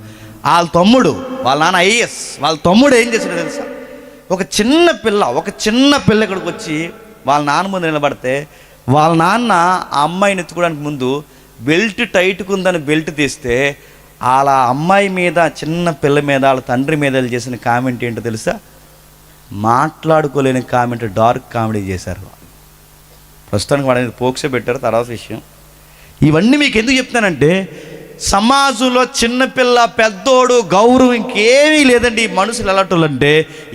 వాళ్ళ తమ్ముడు, వాళ్ళ నాన్న ఐఎస్, వాళ్ళ తమ్ముడు ఏం చేశాడో తెలుసా? ఒక చిన్న పిల్ల ఇక్కడికి వచ్చి వాళ్ళ నాన్న ముందు నిలబడితే, వాళ్ళ నాన్న ఆ అమ్మాయిని ఎత్తుకోవడానికి ముందు బెల్ట్ టైట్గా ఉందని బెల్ట్ తీస్తే, వాళ్ళ అమ్మాయి మీద, చిన్న పిల్ల మీద, వాళ్ళ తండ్రి మీద చేసిన కామెంట్ ఏంటో తెలుసా? మాట్లాడుకోలేని కామెంట్, డార్క్ కామెడీ చేశారు. ప్రస్తుతానికి వాడని పోక్సే పెట్టారు, తర్వాత విషయం. ఇవన్నీ మీకు ఎందుకు చెప్తానంటే, సమాజంలో చిన్నపిల్ల పెద్దోడు గౌరవం ఇంకేమీ లేదండి. ఈ మనుషులు ఎలాంటి,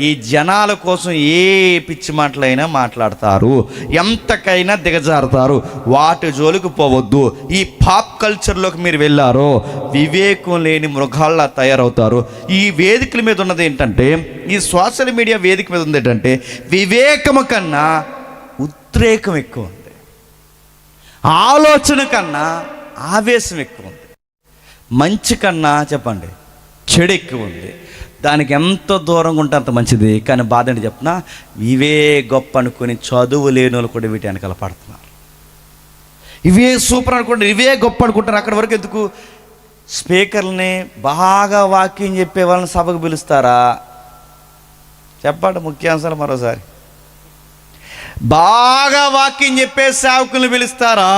ఈ జనాల కోసం ఏ పిచ్చి మాటలైనా మాట్లాడతారు, ఎంతకైనా దిగజారుతారు. వాటి జోలికి పోవద్దు. ఈ పాప్ కల్చర్లోకి మీరు వెళ్ళారో వివేకం లేని మృగాల్లా తయారవుతారు. ఈ వేదికల మీద ఉన్నది ఏంటంటే, ఈ సోషల్ మీడియా వేదిక మీద ఉంది ఏంటంటే, వివేకము కన్నా ఉద్రేకం ఎక్కువ ఉంది, ఆలోచన కన్నా ఆవేశం ఎక్కువ ఉంది, మంచి కన్నా చెప్పండి చెడు ఎక్కువ ఉంది. దానికి ఎంత దూరంగా ఉంటే అంత మంచిది. కానీ బాధ ఏంటి చెప్పినా, ఇవే గొప్ప అనుకుని చదువు లేని వాళ్ళు కూడా వీటి వెనకాల పడుతున్నారు. ఇవే సూపర్ అనుకుంటారు, ఇవే గొప్ప అనుకుంటారు. అక్కడి వరకు ఎందుకు? స్పీకర్ని బాగా వాక్యం చెప్పే వాళ్ళని సభకు పిలుస్తారా? చెప్పండి ముఖ్యాంశాలు మరోసారి. బాగా వాక్యం చెప్పే సేవకుల్ని పిలుస్తారా?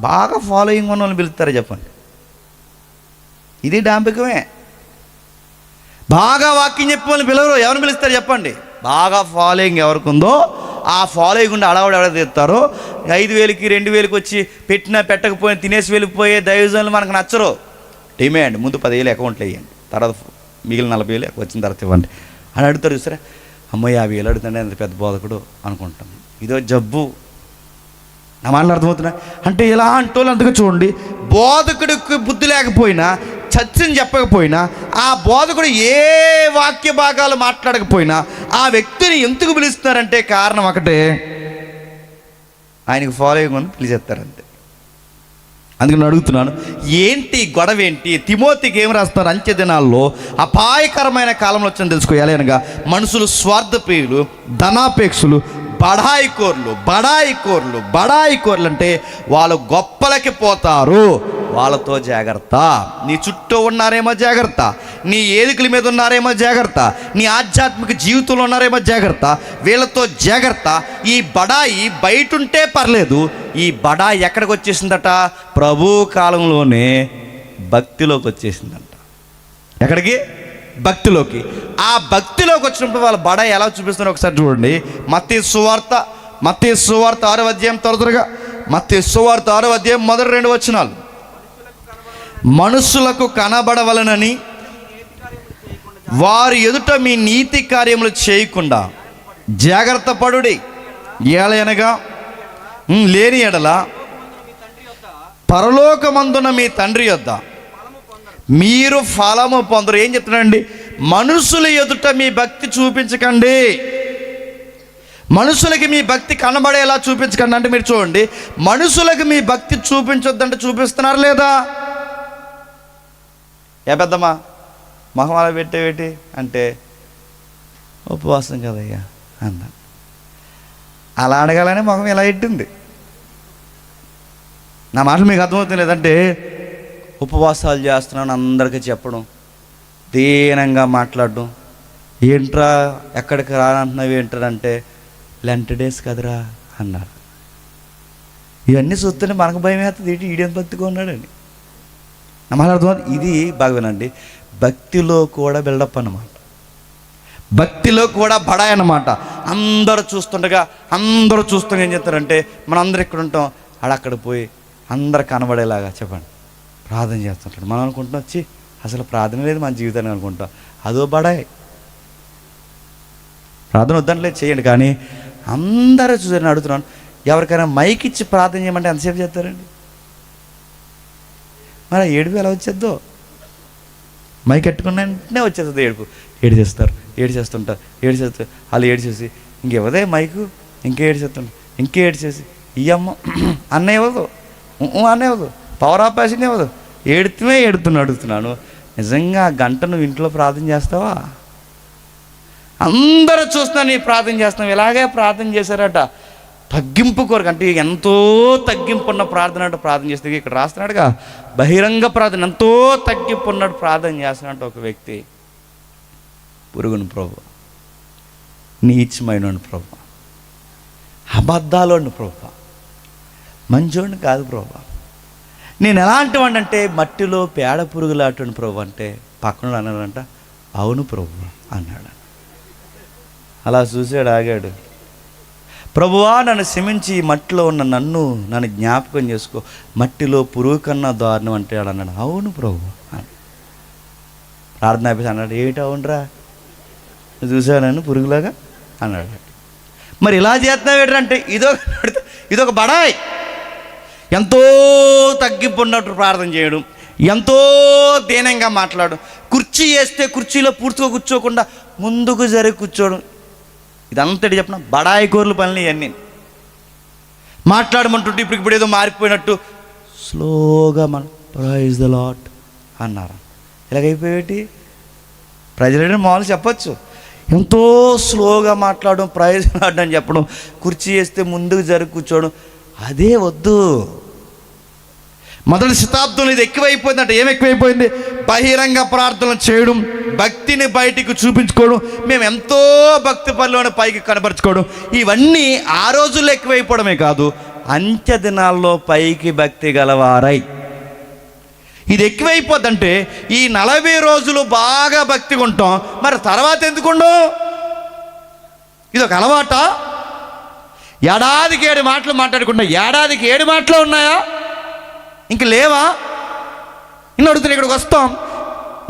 బాగా ఫాలోయింగ్ ఉన్న వాళ్ళని పిలుస్తారా? చెప్పండి. ఇది డాంపికమే. బాగా వాక్యం చెప్పే వాళ్ళని పిలవరు. ఎవరిని పిలుస్తారు చెప్పండి? బాగా ఫాలోయింగ్ ఎవరికి ఉందో ఆ ఫాలోయింగ్ ఉండి ఎవడ తీస్తారో, 5,000కి 2,000కి వచ్చి పెట్టినా పెట్టకపోయినా తినేసి వెళ్ళిపోయే దైవజనులు మనకు నచ్చరు. డిమాండ్ ముందు 10,000 అకౌంట్లు వేయండి, తర్వాత మిగిలిన 40,000 వచ్చిన తర్వాత ఇవ్వండి అని అడుగుతారు. చూసారా, అమ్మాయి 50,000 అడుగుతుండే అంత పెద్ద బోధకుడు అనుకుంటాం. ఇదో జబ్బు. నా మాటలు అర్థమవుతున్నా అంటే, ఇలా అంటోళ్ళు అంతగా చూడండి, బోధకుడికి బుద్ధి లేకపోయినా, చర్చని చెప్పకపోయినా, ఆ బోధకుడు ఏ వాక్య భాగాలు మాట్లాడకపోయినా ఆ వ్యక్తిని ఎందుకు పిలుస్తున్నారంటే కారణం ఒకటే, ఆయనకు ఫాలోయింగ్ ఉంది, పిలిచేస్తారంతే. అందుకని అడుగుతున్నాను, ఏంటి గొడవ ఏంటి? తిమోతికి ఏం రాస్తున్నారు? అంత్య దినాల్లో అపాయకరమైన కాలంలో వచ్చిందని తెలుసుకోవాలి. అనగా మనుషులు స్వార్థప్రియులు, ధనాపేక్షులు, బడాయికోర్లు అంటే వాళ్ళు గొప్పలకి పోతారు. వాళ్ళతో జాగ్రత్త. నీ చుట్టూ ఉన్నారేమో జాగ్రత్త, నీ ఏదికల మీద ఉన్నారేమో జాగ్రత్త, నీ ఆధ్యాత్మిక జీవితంలో ఉన్నారేమో జాగ్రత్త. వీళ్ళతో జాగ్రత్త. ఈ బడాయి బయట ఉంటే పర్లేదు, ఈ బడాయి ఎక్కడికి వచ్చేసిందట? ప్రభు కాలంలోనే భక్తిలోకి వచ్చేసిందంట. ఎక్కడికి? భక్తిలోకి. ఆ భక్తిలోకి వచ్చినప్పుడు వాళ్ళ బడాయి ఎలా చూపిస్తున్నారో ఒకసారి చూడండి. మత్తయి సువార్త 6వ అధ్యాయం, త్వరగా మత్తయి సువార్త 6వ అధ్యాయం మొదటి 2 వచనాలు. మనుషులకు కనబడవలనని వారి ఎదుట మీ నీతి కార్యములు చేయకుండా జాగ్రత్త పడుడి. ఏలయనగా లేని ఎడల పరలోకమందున మీ తండ్రి యొద్ద మీరు ఫలము పొందరు. ఏం చెప్తున్నాడండి? మనుషుల ఎదుట మీ భక్తి చూపించకండి. మనుషులకి మీ భక్తి కనబడేలా చూపించకండి. అంటే మీరు చూడండి, మనుషులకి మీ భక్తి చూపించొద్దంటే చూపిస్తున్నారు లేదా? ఏ పెద్దమ్మా మొహం అలా పెట్టేవేటి అంటే ఉపవాసం కదయ్యా అన్నా. అలా అడగాలని మొహం ఇలా ఎట్టింది. నా మాటలు మీకు అర్థమవుతుంది లేదంటే, ఉపవాసాలు చేస్తున్నాను అందరికీ చెప్పడం, దీనంగా మాట్లాడడం, ఏంట్రా ఎక్కడికి రానంటున్నావు ఏంటంటే లెంట్ డేస్ కదరా అన్నారు. ఇవన్నీ చూస్తుంటే మనకు భయం వేస్తుంది, ఏంటి ఈడేం భక్తిగా ఉన్నాడని. నా మాట అర్థమవుతుంది. ఇది బాగా వినండి, భక్తిలో కూడా బిల్డప్ అన్నమాట, భక్తిలో కూడా బడాయి అన్నమాట. అందరూ చూస్తుండగా ఏం చేస్తారంటే, మనం అందరూ ఇక్కడ ఉంటాం, అక్కడ పోయి అందరు కనబడేలాగా చెప్పండి ప్రార్థన చేస్తుంటాడు. మనం అనుకుంటాం వచ్చి అసలు ప్రార్థన లేదు మన జీవితాన్ని అనుకుంటాం, అదో బడాయి. ప్రార్థన వద్దంటలేదు, చేయండి, కానీ అందరూ చూసారని అడుగుతున్నాను. ఎవరికైనా మైక్ ఇచ్చి ప్రార్థన చేయమంటే ఎంతసేపు చేస్తారండి? మరి ఏడుపు ఎలా వచ్చేద్దో, మైక్ కట్టుకున్న వెంటనే వచ్చేస్తుంది ఏడుపు. ఏడిచేస్తారు, ఏడిచేస్తుంటారు, ఏడిచేస్తారు. వాళ్ళు ఏడిచేసి ఇంకెవదే మైకు, ఇంకే ఏడిచేసి ఈ అమ్మ అన్న ఇవ్వదు, అన్న ఇవ్వదు, పవర్ ఆఫ్ ప్యాషన్ ఇవ్వదు, అడుగుతున్నాను. నిజంగా గంట నువ్వు ఇంట్లో ప్రార్థన చేస్తావా? అందరూ చూస్తున్నాను నీ ప్రార్థన చేస్తున్నావు. ఇలాగే ప్రార్థన చేశారట, తగ్గింపు కొరకు, అంటే ఎంతో తగ్గింపు ఉన్న ప్రార్థన అంటే ప్రార్థన చేస్తే, ఇక్కడ రాస్తున్నాడుగా బహిరంగ ప్రార్థన, ఎంతో తగ్గింపు ఉన్నట్టు ప్రార్థన చేస్తున్నాడు ఒక వ్యక్తి. పురుగును ప్రభు, నీచమైన ప్రభు, అబద్ధాలు ప్రభు, మంచోడిని కాదు ప్రభు, నేను ఎలాంటి వాడిని అంటే మట్టిలో పేడ పురుగులాంటి ప్రభు అంటే పక్కన అన్నాడంట, అవును ప్రభు అన్నాడు. అలా చూసాడు, ఆగాడు. ప్రభువా నన్ను క్షమించి మట్టిలో ఉన్న నన్ను జ్ఞాపకం చేసుకో, మట్టిలో పురుగు కన్నా దారుణం అంటే అన్నాడు. అవును ప్రభు అని ప్రార్థన ఆపేసి అన్నాడు. ఏమిటి అవునరా, చూసావు నన్ను పురుగులాగా అన్నాడు. మరి ఇలా చేస్తున్నావు ఏంటంటే ఇదొక బడాయి. ఎంతో తగ్గింపు ఉన్నట్టు ప్రార్థన చేయడం, ఎంతో దీనంగా మాట్లాడడం, కుర్చీ వేస్తే కుర్చీలో పూర్తిగా కూర్చోకుండా ముందుకు జరిగి కూర్చోవడం, ఇదంతటి చెప్పిన బడాయి కోర్లు పనులు ఇవన్నీ. మాట్లాడమంటుంటే ఇప్పుడు ఏదో మారిపోయినట్టు స్లోగా మనం ప్రైజ్ ద లార్డ్ అన్నారు. ఇలాగైపోయేటి ప్రజలు మామూలు చెప్పచ్చు, ఎంతో స్లోగా మాట్లాడడం, ప్రైజ్ ద లార్డ్ అని చెప్పడం, కుర్చీ వేస్తే ముందుకు జరిగి కూర్చోవడం, అదే వద్దు. మొదటి శతాబ్దంలో ఇది ఎక్కువైపోయిందంటే, ఏం ఎక్కువైపోయింది? బహిరంగ ప్రార్థనలు చేయడం, భక్తిని బయటికి చూపించుకోవడం, మేము ఎంతో భక్తి పనిలోని పైకి కనబరుచుకోవడం, ఇవన్నీ ఆ రోజుల్లో ఎక్కువైపోవడమే కాదు, అంత్య దినాల్లో పైకి భక్తి గలవారై. ఇది ఎక్కువైపోద్దంటే ఈ 40 రోజులు బాగా భక్తిగా ఉంటాం, మరి తర్వాత ఎందుకుండో? ఇది ఒక అలవాట. ఏడాదికి 7 మాటలు మాట్లాడుకుంటా, ఏడాదికి 7 మాటలు ఉన్నాయా? ఇంక లేవా? ఇన్ని అడుగుతున్నా. ఇక్కడికి వస్తాం,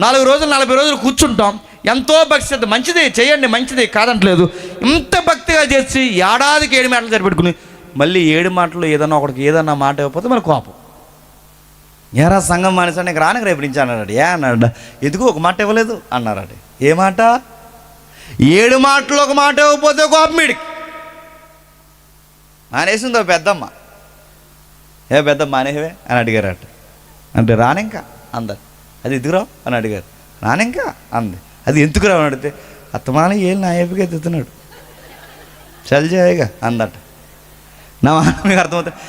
4 రోజులు 40 రోజులు కూర్చుంటాం, ఎంతో భక్తి, మంచిది చేయండి, మంచిది కాదంటలేదు. ఇంత భక్తిగా చేసి ఏడాదికి 7 మాటలు సరిపెట్టుకుని మళ్ళీ 7 మాటలు ఏదన్నా మాట ఇవ్వకపోతే మన కోపం. ఏరా సంఘం మానేసా, నీకు రానికి రేపు నుంచి అన్నాడు. అన్నాడు, ఎందుకు ఒక మాట ఇవ్వలేదు అన్నారట. ఏ మాట? 7 మాటలు ఒక మాట ఇవ్వకపోతే కోపం వీడికి. మానేసిందో పెద్దమ్మ, ఏ పెద్దమ్మ మానేవే అని అడిగారట. అంటే రానింకా అందరు, అది ఎందుకురావు అని అడిగారు. రానింకా అంది. అది ఎందుకు రావు అని అడిగితే, అత్తమాన ఏళ్ళు నా ఏపిగా ఎత్తుతున్నాడు, చల్జాయిగా అందట. నా మీకు అర్థమవుతుంది.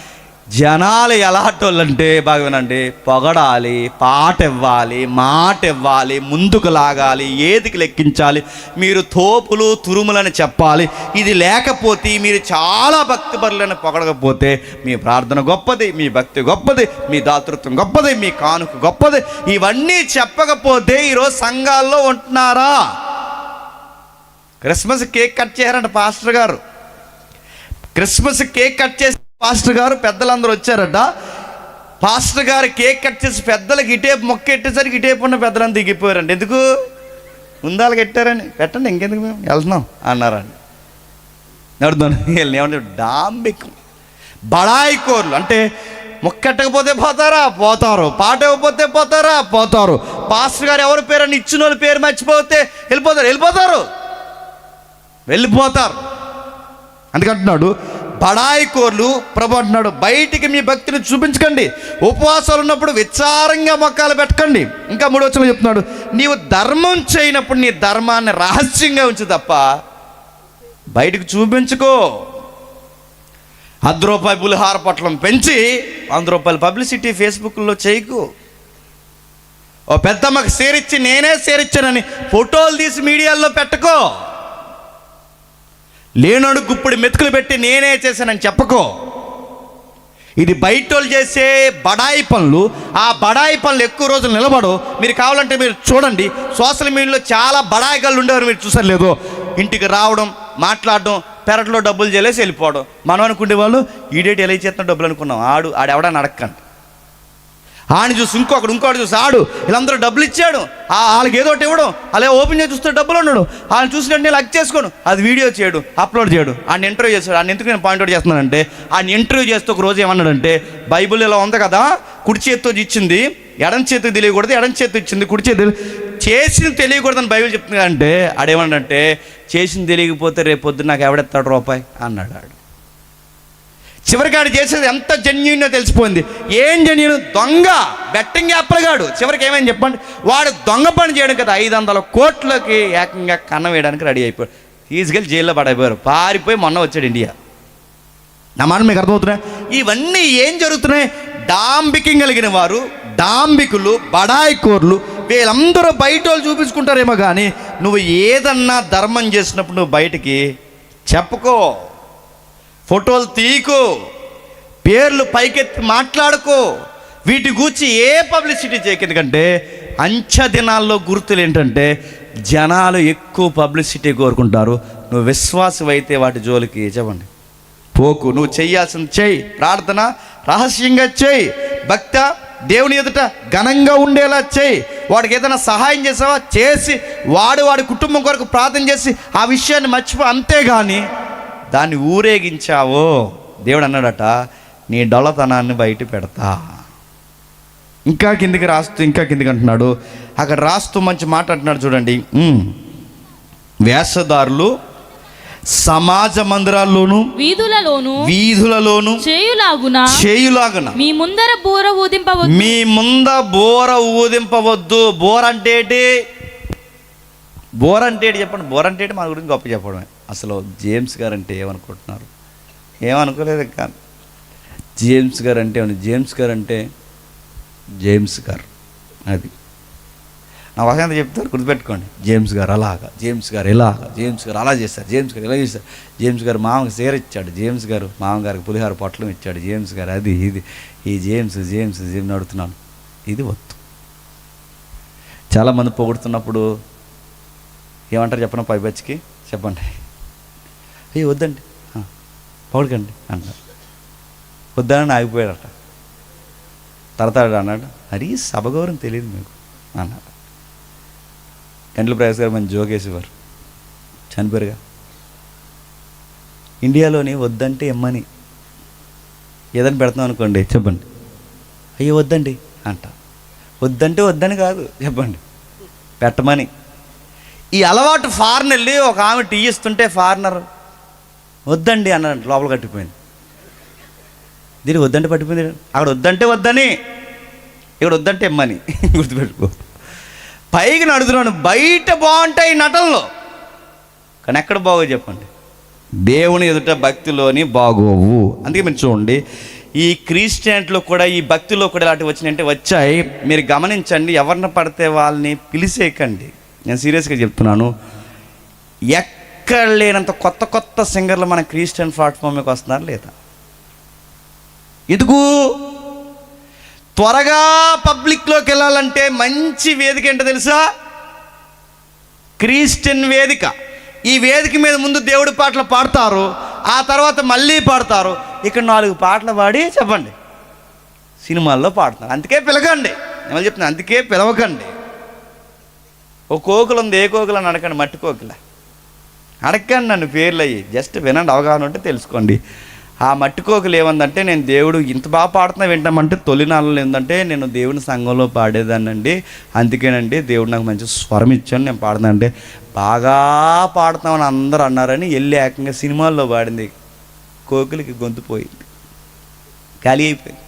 జనాలు ఎలాంటోళ్ళంటే బాగా వినండి, పొగడాలి, పాట ఇవ్వాలి, మాట ఇవ్వాలి, ముందుకు లాగాలి, ఏదికి లెక్కించాలి, మీరు తోపులు తురుములని చెప్పాలి. ఇది లేకపోతే మీరు చాలా భక్తిపరులను పొగడకపోతే మీ ప్రార్థన గొప్పది, మీ భక్తి గొప్పది, మీ దాతృత్వం గొప్పది, మీ కానుక గొప్పది. ఇవన్నీ చెప్పకపోతే ఈరోజు సంఘాల్లో ఉంటున్నారా? క్రిస్మస్ కేక్ కట్ చేయారంట పాస్టర్ గారు. క్రిస్మస్ కేక్ కట్ చేసి పాస్టర్ గారు పెద్దలందరూ వచ్చారట. పాస్టర్ గారు కేక్ కట్ చేసి పెద్దలకు ఇటేపు మొక్క ఎట్టేసరికి ఇటేపు ఉన్న పెద్దలంతా దిగిపోయారండి. ఎందుకు? ముందాలకు పెట్టారని. పెట్టండి, ఇంకెందుకు, మేము వెళ్తున్నాం అన్నారండి. నడుద్దాం. ఏమంటే డాంబికం, బడాయి కోర్లు. అంటే మొక్కెట్టకపోతే పోతారా? పోతారు. పాట ఇవ్వకపోతే పోతారా? పోతారు. పాస్టర్ గారు ఎవరి పేరని ఇచ్చిన వాళ్ళ పేరు మర్చిపోతే వెళ్ళిపోతారు. అందుకంటున్నాడు బడాయి కోర్లు. ప్రభు అంటున్నాడు బయటికి మీ భక్తిని చూపించకండి, ఉపవాసాలు ఉన్నప్పుడు విచారంగా మొక్కాలు పెట్టకండి. ఇంకా 3వ వచనంలో చెప్తున్నాడు, నీవు ధర్మం చేయనప్పుడు నీ ధర్మాన్ని రహస్యంగా ఉంచు తప్ప బయటకు చూపించుకో. ₹10 పులిహార పొట్లం పెంచి ₹100 పబ్లిసిటీ ఫేస్బుక్లో చేయకు. ఓ పెద్దమ్మకి సేరిచ్చి నేనే సేరిచ్చానని ఫోటోలు తీసి మీడియాలో పెట్టుకో. లేనోడు గుప్పుడు మెతుకులు పెట్టి నేనే చేశానని చెప్పుకో. ఇది బయటోళ్ళు చేసే బడాయి పనులు. ఆ బడాయి పనులు ఎక్కువ రోజులు నిలబడు. మీరు కావాలంటే మీరు చూడండి, సోషల్ మీడియాలో చాలా బడాయిగాళ్ళు ఉండేవారు, మీరు చూసారు లేదో. ఇంటికి రావడం, మాట్లాడడం, పెరట్లో డబ్బులు చేసి వెళ్ళిపోవడం. మనం అనుకునే వాళ్ళు ఈడేటి ఎలా చేస్తున్న డబ్బులు అనుకున్నాం. ఆడెవడని అడగండి. ఆడిని చూసి ఇంకోటి చూసి వీళ్ళందరూ డబ్బులు ఇచ్చాడు, వాళ్ళకి ఏదో ఒకటి ఇవ్వడం, అలా ఓపెన్ చేసి చూస్తే డబ్బులు ఉన్నాడు, వాళ్ళని చూసినట్టు లక్ చేసుకోను, అది వీడియో చేయడు, అప్లోడ్ చేయడు. ఆయన ఇంటర్వ్యూ చేశాడు. ఆయన ఎందుకు నేను పాయింట్అవుట్ చేస్తున్నానంటే, ఆయన ఇంటర్వ్యూ చేస్తూ ఒక రోజు ఏమన్నాడంటే, బైబిల్ ఇలా ఉంది కదా, కుడి చేతితో ఇచ్చింది ఎడం చేతికి తెలియకూడదు, ఎడం చేతితో ఇచ్చింది కుడి చేతి చేసింది తెలియకూడదని బైబిల్ చెప్తుంది. అంటే ఆడేమన్నాడంటే, చేసింది తెలియకపోతే రేపు పొద్దున్న నాకు ఎవడెత్తాడు రూపాయి అన్నాడు. చివరికి ఆడు చేసేది ఎంత జెన్యూనో తెలిసిపోయింది. ఏం జెన్యూన్? దొంగ బెట్టింగ్ యాప్లగాడు. చివరికి ఏమైంది చెప్పండి, వాడు దొంగ పని చేయడం కదా 500 కోట్లకి ఏకంగా కన్నం వేయడానికి రెడీ అయిపోయాడు. తీసుకెళ్ళి జైల్లో పడైపోయారు. పారిపోయి మొన్న వచ్చాడు ఇండియా. నా మాట మీకు అర్థమవుతున్నాయి? ఇవన్నీ ఏం జరుగుతున్నాయి? డాంబికం కలిగిన వారు, డాంబికులు, బడాయికోర్లు, వీళ్ళందరూ బయట వాళ్ళు చూపించుకుంటారేమో కానీ నువ్వు ఏదన్నా ధర్మం చేసినప్పుడు నువ్వు బయటికి చెప్పుకో. ఫోటోలు తీయకు, పేర్లు పైకెత్తి మాట్లాడుకో, వీటి గూర్చి ఏ పబ్లిసిటీ చేయకు. ఎందుకంటే అంచె దినాల్లో గుర్తులు ఏంటంటే జనాలు ఎక్కువ పబ్లిసిటీ కోరుకుంటారు. నువ్వు విశ్వాసం అయితే వాటి జోలికి చెప్పండి పోకు. నువ్వు చెయ్యాల్సింది చెయ్యి. ప్రార్థన రహస్యంగా చెయ్యి. భక్త దేవుని ఎదుట ఘనంగా ఉండేలా చెయ్యి. వాడికి ఏదైనా సహాయం చేసావా చేసి వాడి కుటుంబం కొరకు ప్రార్థన చేసి ఆ విషయాన్ని మర్చిపో. అంతేగాని దాన్ని ఊరేగించావో దేవుడు అన్నాడట, నీ డొల్లతనాన్ని బయట పెడతా. ఇంకా కిందికి అంటున్నాడు. అక్కడ రాస్తూ మంచి మాట అంటున్నాడు చూడండి. వేషధారులు సమాజ మందిరాల్లోను వీధులలోను చేయులాగున మీ ముందర బోర ఊదింపవద్దు. బోర అంటే చెప్పండి. బోర అంటే మన గురించి గొప్ప చెప్పడమే. అసలు జేమ్స్ గారు అంటే ఏమనుకుంటున్నారు? ఏమనుకోలేదు కానీ జేమ్స్ గారు అంటే జేమ్స్ గారు అది నా వసంత చెప్తారు, గుర్తుపెట్టుకోండి. జేమ్స్ గారు అలాగా, జేమ్స్ గారు ఇలాగా, జేమ్స్ గారు అలా చేశారు, జేమ్స్ గారు ఇలా చేశారు, జేమ్స్ గారు మామకి సేర ఇచ్చాడు, జేమ్స్ గారు మామగారికి పులిహార పొట్లం ఇచ్చాడు, జేమ్స్ గారు అది ఇది. ఈ జేమ్స్ నడుతున్నాను. ఇది వద్దు. చాలామంది పొగుడుతున్నప్పుడు ఏమంటారు చెప్పండి, పైపచ్చికి చెప్పండి, అయ్యి వద్దండి పొగడకండి అంటారు. వద్దని ఆగిపోయాడట. తరతాడు అన్నాడు, అది సభ గౌరవం తెలియదు మీకు అన్నాడు. గంటల ప్రయాస్ గారు మంచి జోకేసేవారు, చనిపోయారుగా. ఇండియాలోని వద్దంటే ఎమ్మని ఏదని పెడతాం అనుకోండి, చెప్పండి అయ్యో వద్దండి అంట. వద్దంటే వద్దని కాదు, చెప్పండి పెట్టమని. ఈ అలవాటు ఫారెన్ వెళ్ళి ఒక ఆమె టీ ఇస్తుంటే ఫారినర్ వద్దండి అన్నాడు, లోపల కట్టిపోయింది. దీనికి వద్దంటే పట్టిపోయింది. అక్కడ వద్దంటే వద్దని, ఇక్కడ వద్దంటే ఎమ్మని. గుర్తుపెట్టుకో. పైకి నడుతున్నాను, బయట బాగుంటాయి నటనలో, కానీ ఎక్కడ బాగో చెప్పండి, దేవుని ఎదుట భక్తిలోని బాగోవు. అందుకే మీరు చూడండి, ఈ క్రిస్టియన్లో కూడా ఈ భక్తిలో కూడా ఇలాంటివి వచ్చినాయంటే వచ్చాయి. మీరు గమనించండి, ఎవరిని పడితే వాళ్ళని పిలిచేయకండి. నేను సీరియస్గా చెప్తున్నాను. ఎక్కడ లేనంత కొత్త సింగర్లు మన క్రిస్టియన్ ప్లాట్ఫామ్కి వస్తున్నారు లేదా? ఎందుకు? త్వరగా పబ్లిక్లోకి వెళ్ళాలంటే మంచి వేదిక ఏంటో తెలుసా? క్రిస్టియన్ వేదిక. ఈ వేదిక మీద ముందు దేవుడి పాటలు పాడతారు, ఆ తర్వాత మళ్ళీ పాడతారు. ఇక్కడ 4 పాటలు పాడి చెప్పండి సినిమాల్లో పాడుతున్నారు. అందుకే పిలకండి, నేను చెప్తున్నాను, అందుకే పిలవకండి. ఓ కోకిల ఉంది, ఏ కోకిల అని అడగండి, మట్టి కోకిల అడగండి, నన్ను పేర్లు అయ్యి జస్ట్ వినండి, అవగాహన ఉంటే తెలుసుకోండి. ఆ మట్టి కోకిలు ఏమందంటే, నేను దేవుడు ఇంత బాగా పాడుతున్నా వింటామంటే తొలినాళ్ళలో ఏంటంటే, నేను దేవుని సంఘంలో పాడేదాన్నండి, అందుకేనండి దేవుడు నాకు మంచి స్వరం ఇచ్చాను, నేను పాడుతానంటే, బాగా పాడుతామని అందరూ అన్నారని వెళ్ళి ఏకంగా సినిమాల్లో పాడింది. కోకిలికి గొంతు పోయింది, ఖాళీ అయిపోయింది.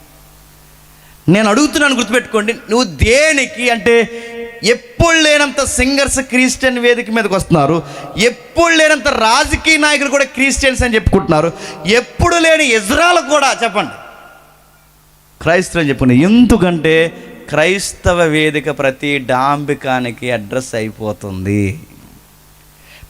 నేను అడుగుతున్నాను, గుర్తుపెట్టుకోండి, నువ్వు దేనికి అంటే, ఎప్పుడు లేనంత సింగర్స్ క్రిస్టియన్ వేదిక మీదకి వస్తున్నారు, ఎప్పుడు లేనంత రాజకీయ నాయకులు కూడా క్రిస్టియన్స్ అని చెప్పుకుంటున్నారు, ఎప్పుడు లేని ఇజ్రాయెల్ కూడా చెప్పండి క్రైస్తవులు అని చెప్పుకున్నారు. ఎందుకంటే క్రైస్తవ వేదిక ప్రతి డాంబికానికి అడ్రస్ అయిపోతుంది,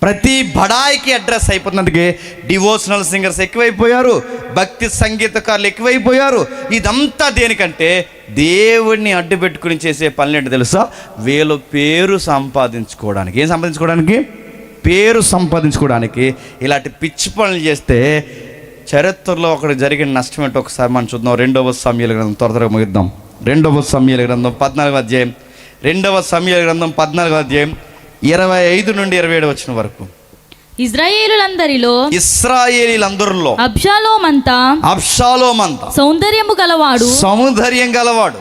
ప్రతి బడాయికి అడ్రస్ అయిపోతుంది. అందుకే డివోషనల్ సింగర్స్ ఎక్కువైపోయారు, భక్తి సంగీతకారులు ఎక్కువైపోయారు. ఇదంతా దేనికంటే దేవుడిని అడ్డు పెట్టుకుని చేసే పనులు ఏంటో తెలుసా? వీళ్ళు పేరు సంపాదించుకోవడానికి. ఏం సంపాదించుకోవడానికి? పేరు సంపాదించుకోవడానికి ఇలాంటి పిచ్చి పనులు చేస్తే చరిత్రలో ఒకటి జరిగిన నష్టం ఏంటో ఒకసారి మనం చూద్దాం. 2వ సమూయేలు గ్రంథం, త్వరగా ముగిద్దాం. 2వ సమూయేలు గ్రంథం 14వ అధ్యాయం, 2వ సమూయేలు గ్రంథం 14వ అధ్యాయం 25 నుండి 27 వచ్చిన వరకు. ఇశ్రాయేలీలందరిలో అబ్షాలోమంతా సౌందర్యం గలవాడు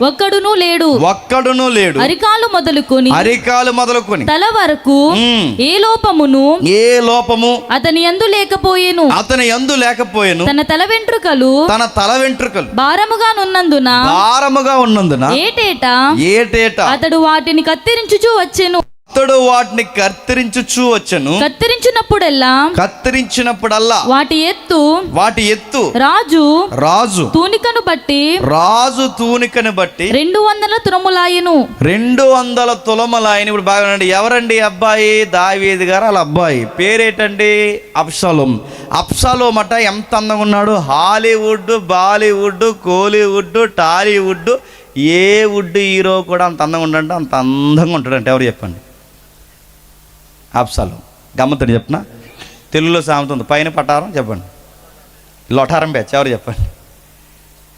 ఒక్కడును లేడు. అరికాలు మొదలుకొని తల వరకు ఏ లోపము అతని యందు లేకపోయేను. తన తల వెంట్రుకలు భారముగా ఉన్నందున ఏటేటా అతడు వాటిని కత్తిరించుచూ వచ్చెను. కత్తిరించినప్పుడల్లా వాటి ఎత్తు రాజు తూనికను బట్టి 200 తులములాయెను. 200 తులములాయను. ఇప్పుడు బాగా ఎవరండి అబ్బాయి? దావీదు గారు వాళ్ళ అబ్బాయి. పేరేటండి? అబ్షాలోం అట ఎంత అందంగా ఉన్నాడు. హాలీవుడ్, బాలీవుడ్, కోలీవుడ్, టాలీవుడ్, ఏ వుడ్ హీరో కూడా అంత అందంగా ఉంటాడంటే అంత అందంగా ఉంటాడంటే ఎవరు చెప్పండి? అబ్షాలోం. గమ్మత్తని చెప్పిన తెలుగులో సామెత ఉంది, పైన పటారం చెప్పండి, లొటారం బ్యాచ్ ఎవరు చెప్పండి?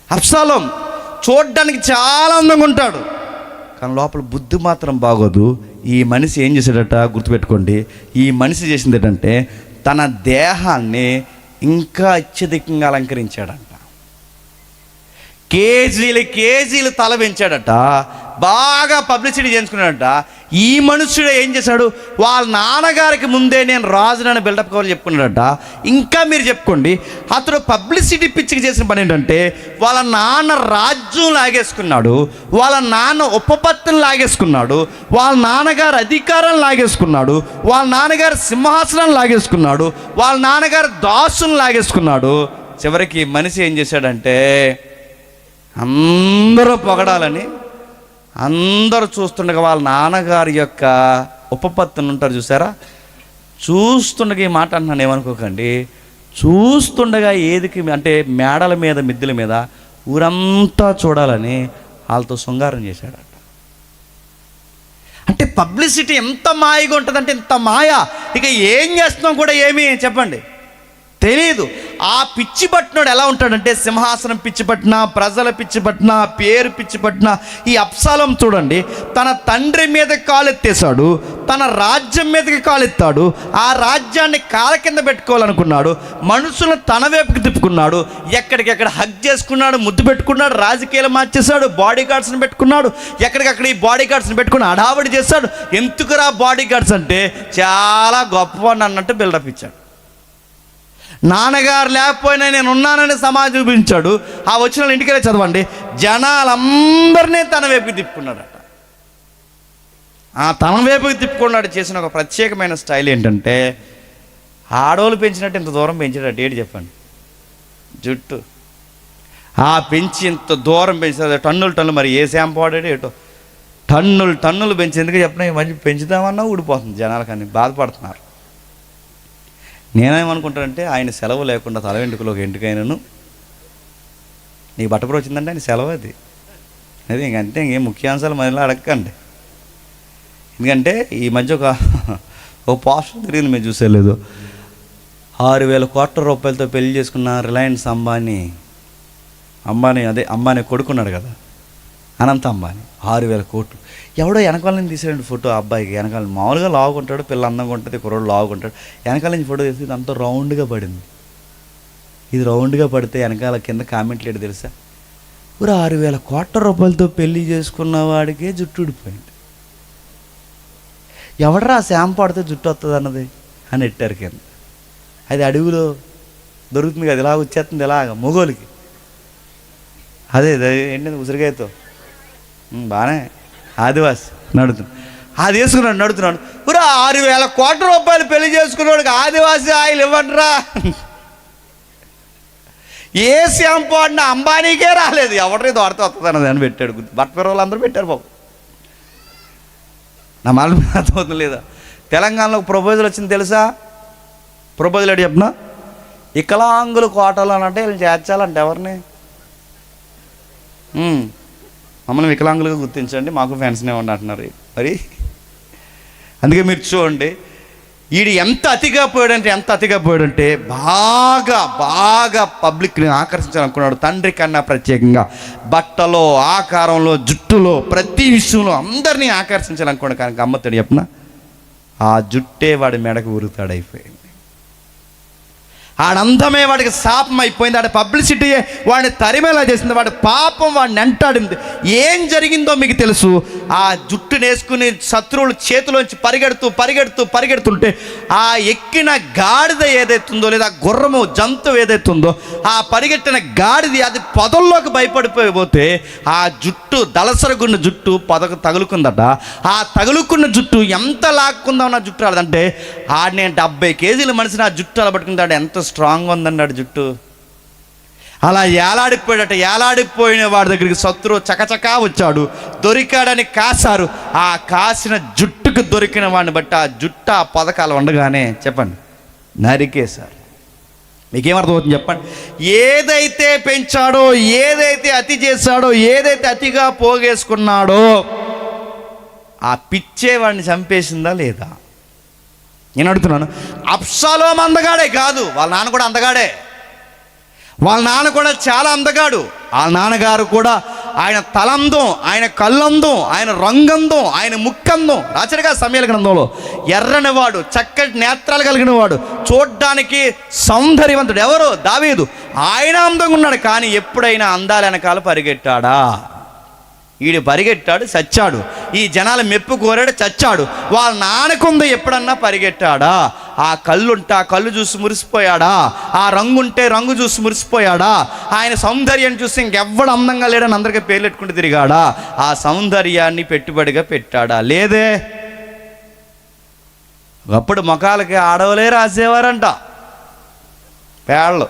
అబ్షాలోం చూడ్డానికి చాలా అందంగా ఉంటాడు, కానీ లోపల బుద్ధి మాత్రం బాగోదు. ఈ మనిషి ఏం చేశాడట? గుర్తుపెట్టుకోండి, ఈ మనిషి చేసింది ఏంటంటే తన దేహాన్ని ఇంకా అత్యధికంగా అలంకరించాడంట. కేజీలు తల పెంచాడట, బాగా పబ్లిసిటీ చేయించుకున్నాడట. ఈ మనుషుడు ఏం చేశాడు? వాళ్ళ నాన్నగారికి ముందే నేను రాజునని బిల్డప్ కావాలి చెప్పుకున్నాడట. ఇంకా మీరు చెప్పుకోండి, అతడు పబ్లిసిటీ పిచ్చికి చేసిన పని ఏంటంటే వాళ్ళ నాన్న రాజ్యం లాగేసుకున్నాడు, వాళ్ళ నాన్న ఉపపత్తిని లాగేసుకున్నాడు, వాళ్ళ నాన్నగారు అధికారం లాగేసుకున్నాడు, వాళ్ళ నాన్నగారు సింహాసనం లాగేసుకున్నాడు, వాళ్ళ నాన్నగారు దాసుని లాగేసుకున్నాడు. చివరికి మనిషి ఏం చేశాడంటే అందరూ పొగడాలని, అందరూ చూస్తుండగా వాళ్ళ నాన్నగారి యొక్క ఉపపత్తులు ఉంటారు చూసారా, చూస్తుండగా ఈ మాట అంటున్నాను ఏమనుకోకండి, చూస్తుండగా ఏదికి అంటే మేడల మీద మిద్దెల మీద ఊరంతా చూడాలని వాళ్ళతో శృంగారం చేశాడట. అంటే పబ్లిసిటీ ఎంత మాయగా ఉంటుందంటే ఇంత మాయ. ఇక ఏం చేస్తున్నాం కూడా ఏమీ చెప్పండి తెలీదు. ఆ పిచ్చి పట్టినోడు ఎలా ఉంటాడంటే సింహాసనం పిచ్చి పట్టిన, ప్రజల పిచ్చి పట్టిన, పేరు పిచ్చి పట్టిన ఈ అబ్షాలోం చూడండి, తన తండ్రి మీద కాలెత్తేశాడు, తన రాజ్యం మీదకి కాలెత్తాడు, ఆ రాజ్యాన్ని కాళ్ళ కింద పెట్టుకోవాలనుకున్నాడు, మనుషులను తన వైపుకి తిప్పుకున్నాడు, ఎక్కడికెక్కడ హగ్ చేసుకున్నాడు, ముద్దు పెట్టుకున్నాడు, రాజకీయాలు మార్చేశాడు, బాడీ గార్డ్స్ని పెట్టుకున్నాడు, ఎక్కడికక్కడ ఈ బాడీ గార్డ్స్ని పెట్టుకుని హడావిడి చేశాడు. ఎందుకురా బాడీ గార్డ్స్ అంటే చాలా గొప్పవాడిని అన్నట్టు బిల్డప్ ఇచ్చాడు. నాన్నగారు లేకపోయినా నేను ఉన్నానని సమాజం చూపించాడు. ఆ వచ్చిన ఇంటికి వెళ్ళి చదవండి, జనాలందరినీ తన వైపుకి తిప్పుకున్నాడట. ఆ తన వైపుకి తిప్పుకున్నాడు. చేసిన ఒక ప్రత్యేకమైన స్టైల్ ఏంటంటే ఆడోళ్ళు పెంచినట్టు ఇంత దూరం పెంచాడట. ఏంటి చెప్పండి? జుట్టు ఆ పెంచి ఇంత దూరం పెంచాడు, టన్నులు మరి ఏ షాంపూ వాడాడు ఏటో, టన్నులు పెంచి ఎందుకు చెప్పిన మంచి పెంచుదామన్నా ఊడిపోతుంది, జనాలు కానీ బాధపడుతున్నారు. నేనేమనుకుంటానంటే ఆయన సెలవు లేకుండా తల వెంట్రుకలో ఒక ఎంటుకైనాను నీకు బట్టపుర వచ్చిందంటే ఆయన సెలవు అది ఇంకంతే, ఇంకేం ముఖ్యాంశాలు మళ్ళీ అడగండి. ఎందుకంటే ఈ మధ్య ఒక పోస్టర్ తిరిగింది, మీరు చూసేలేదు. 6,000 కోట్ల రూపాయలతో పెళ్లి చేసుకున్న రిలయన్స్ అంబానీ కొడుకున్నాడు కదా, అనంత అంబానీ. 6,000 కోట్లు. ఎవడో వెనకాల నుంచి తీసాడు ఫోటో. అబ్బాయికి వెనకాల మామూలుగా లావుకుంటాడు, పిల్ల అందంగా ఉంటుంది, కుర్రోడు లావుకుంటాడు, వెనకాల నుంచి ఫోటో తీసి అంతా రౌండ్గా పడింది. ఇది రౌండ్గా పడితే వెనకాల కింద కామెంట్లు ఏంటి తెలుసా? ఊరు 6,000 కోట్ల రూపాయలతో పెళ్లి చేసుకున్న వాడికే జుట్టు ఊడిపోయింది. ఎవడరా శాంపు పడితే జుట్టు వస్తుంది అన్నది అని ఎట్టారు కింద. అది అడవిలో దొరుకుతుంది కదా, ఇలా వచ్చేస్తుంది ఇలాగ మొగోలికి. అదే ఏంటి ఉసిరికాయతో బాగానే ఆదివాసి నడుతుంది, అది వేసుకున్నాడు నడుతున్నాడు. ఊరు 6,000 కోట్ల రూపాయలు పెళ్లి చేసుకున్నాడు ఆదివాసి ఆయిల్ ఇవ్వండిరా. ఏ శాంపు అన్న అంబానీకే రాలేదు, ఎవరిని దోడితే వస్తుంది అన్నది అని పెట్టాడు. బట్ట వాళ్ళు అందరూ పెట్టారు బాబు. నా మళ్ళీ అర్థమవుతుంది లేదా? తెలంగాణలో ప్రపోజల్ వచ్చింది తెలుసా? ప్రపోజల్ ఏంటి చెప్పిన? వికలాంగులు కోటలు అని అంటే వీళ్ళు చేర్చాలంటే ఎవరిని? మమ్మల్ని వికలాంగులుగా గుర్తించండి, మాకు ఫ్యాన్స్నే ఉండి అంటున్నారు. మరి అందుకే మీరు చూడండి, వీడు ఎంత అతిగా పోయాడంటే బాగా బాగా పబ్లిక్ని ఆకర్షించాలనుకున్నాడు. తండ్రి కన్నా ప్రత్యేకంగా బట్టలో, ఆకారంలో, జుట్టులో, ప్రతి విషయంలో అందరినీ ఆకర్షించాలనుకున్నాడు. కానీ గమ్మత్తడు చెప్పిన, ఆ జుట్టే వాడి మెడకు ఉరుతాడైపోయింది. ఆడందమే వాడికి శాపం అయిపోయింది. ఆడ పబ్లిసిటీయే వాడిని తరిమేలా చేసింది. వాడి పాపం వాడిని వెంటాడింది. ఏం జరిగిందో మీకు తెలుసు? ఆ జుట్టుని వేసుకుని శత్రువులు చేతిలోంచి పరిగెడుతుంటే ఆ ఎక్కిన గాడిద ఏదైతుందో, లేదా గుర్రము జంతువు ఏదైతుందో, ఆ పరిగెట్టిన గాడిది అది పొదల్లోకి భయపడిపోతే ఆ జుట్టు, దళసరగున్న జుట్టు పొదకు తగులుకుందట. ఆ తగులుకున్న జుట్టు ఎంత లాక్కుందా ఉన్న జుట్టు రాదంటే, ఆడిని 70 కేజీల మనిషిని ఆ జుట్టు అలా పట్టుకుందాడు. ఎంత స్ట్రాంగ్ ఉందన్నాడు జుట్టు. అలా ఏలాడిపోయిన వాడి దగ్గరికి శత్రువు చకచకా వచ్చాడు. దొరికాడని కాశారు. ఆ కాసిన జుట్టుకు దొరికిన వాడిని బట్టి ఆ జుట్టు ఆ పథకాలు ఉండగానే చెప్పండి నరికేశారు. మీకేమర్థమవుతుంది చెప్పండి? ఏదైతే పెంచాడో, ఏదైతే అతి చేశాడో, ఏదైతే అతిగా పోగేసుకున్నాడో ఆ పిచ్చే వాడిని చంపేసిందా లేదా? నేను అడుగుతున్నాను. అబ్షాలోము అందగాడే కాదు, వాళ్ళ నాన్న కూడా అందగాడే. వాళ్ళ నాన్న కూడా చాలా అందగాడు. వాళ్ళ నాన్నగారు కూడా ఆయన తలందం, ఆయన కళ్ళందం, ఆయన రంగందం, ఆయన ముక్కందం. రాచరిగా సమయాల గ్రంథంలో ఎర్రనివాడు, చక్కటి నేత్రాలు కలిగిన వాడు, చూడ్డానికి సౌందర్యవంతుడు. ఎవరు? దావీదు. ఆయన అందంగా ఉన్నాడు. కానీ ఎప్పుడైనా అందాల వెనకాల పరిగెట్టాడా? ఈడు పరిగెట్టాడు, చచ్చాడు. ఈ జనాలు మెప్పు కోరాడు, చచ్చాడు. వాళ్ళ నాన్నకుంది ఎప్పుడన్నా పరిగెట్టాడా? ఆ కళ్ళుంటే ఆ కళ్ళు చూసి మురిసిపోయాడా? ఆ రంగుంటే రంగు చూసి మురిసిపోయాడా? ఆయన సౌందర్యాన్ని చూసి ఇంకెవ్వడు అందంగా లేడని అందరికీ పేర్లు పెట్టుకుంటూ తిరిగాడా? ఆ సౌందర్యాన్ని పెట్టుబడిగా పెట్టాడా? లేదే. అప్పుడు ముఖాలకి ఆడవలే రాసేవారంట పేళ్ళు.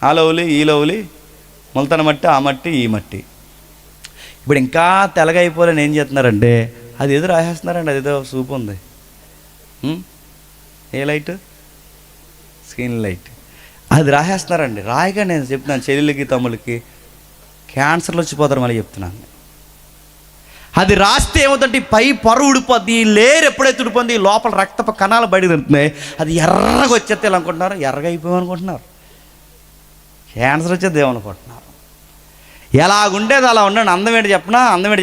ఆ లవ్లీ, ఈ లవ్లీ, ముల్తన మట్టి, ఆ మట్టి, ఈ మట్టి. ఇప్పుడు ఇంకా తెల్లగైపోలేని ఏం చేస్తున్నారంటే అది ఏదో రాసేస్తున్నారండి. అదేదో సూప్ ఉంది, ఏ లైట్, స్క్రీన్ లైట్, అది రాసేస్తున్నారండి. రాయగా నేను చెప్తున్నాను చెల్లెలకి తమ్ముళ్ళకి క్యాన్సర్లు వచ్చిపోతారు. మళ్ళీ చెప్తున్నాను, అది రాస్తే ఏమవుతుంటే పై పొర ఉడిపోద్ది, లేరు ఎప్పుడైతే ఉడిపోద్ది లోపల రక్తపు కణాలు బయటకు తింటున్నాయి. అది ఎర్రగా వచ్చేస్తే అనుకుంటున్నారు, ఎర్రగా అయిపోయామనుకుంటున్నారు. క్యాన్సర్ వచ్చేది ఏమనుకుంటున్నారు. ఎలాగుండేది అలా ఉండండి. అందం ఏంటి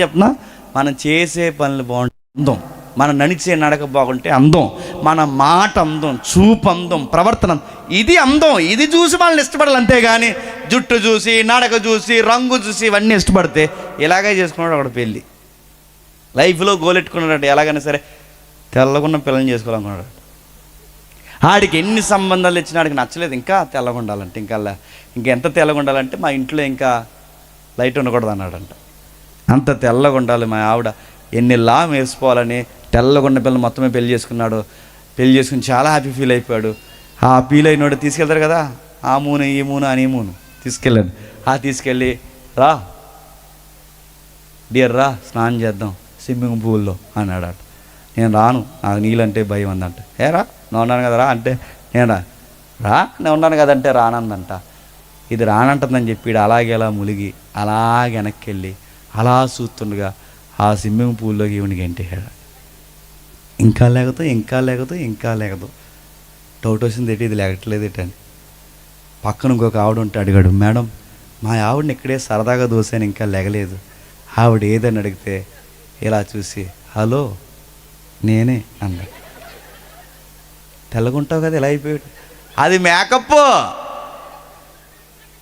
చెప్పనా? మనం చేసే పనులు బాగుంటే అందం, మనం నడిచే నడక బాగుంటే అందం, మన మాట అందం, చూపు అందం, ప్రవర్తన, ఇది అందం. ఇది చూసి మనల్ని ఇష్టపడాలి. అంతేగాని జుట్టు చూసి, నడక చూసి, రంగు చూసి ఇవన్నీ ఇష్టపడితే ఇలాగే చేసుకున్నాడు ఒకడు పెళ్ళి. లైఫ్లో గోలెట్టుకున్నాడు, ఎలాగైనా సరే తెల్లగున్న పిల్లల్ని చేసుకోవాలనుకున్నాడు. ఆడికి ఎన్ని సంబంధాలు ఇచ్చినా ఆడికి నచ్చలేదు. ఇంకా తెల్లగా ఉండాలంటే, ఇంకెంత తెల్లగా ఉండాలంటే మా ఇంట్లో ఇంకా లైట్ ఉండకూడదు అన్నాడంట. అంత తెల్లగా ఉండాలి మా ఆవిడ. ఎన్ని లాం వేసుకోవాలని తెల్లగొండ పిల్లలు మొత్తమే పెళ్లి చేసుకున్నాడు. పెళ్లి చేసుకుని చాలా హ్యాపీ ఫీల్ అయిపోయాడు. ఆ ఫీల్ అయినోడు తీసుకెళ్తారు కదా, ఆ మూను ఈ మూను అని మూను తీసుకెళ్ళాడు. తీసుకెళ్ళి రా డియర్ రా స్నానం చేద్దాం స్విమ్మింగ్ పూల్లో అన్నాడు. నేను రాను, నాకు నీళ్ళంటే భయం అందంట. రా నేను ఉన్నాను కదా రా అంటే, నేను నేను ఉన్నాను కదంటే రానందంట. ఇది రానంటుందని చెప్పి అలాగే అలా ములిగి అలాగే వెనక్కి వెళ్ళి అలా చూస్తుండగా ఆ స్విమ్మింగ్ పూల్లోకి ఈవినికి గెంటేశాడు. ఇంకా లేకదు డౌట్ వచ్చింది, ఏంటి ఇది లేకట్లేదు ఏంటని. పక్కన ఇంకొక ఆవిడ ఉంటే అడిగాడు, మేడం మా ఆవిడని ఇక్కడే సరదాగా దోసాను, ఇంకా లేగలేదు. ఆవిడ ఏదని అడిగితే ఇలా చూసి హలో నేనే అన్నాడు. తెల్లగుంటావు కదా ఇలా అయిపోయాడు. అది మేకప్.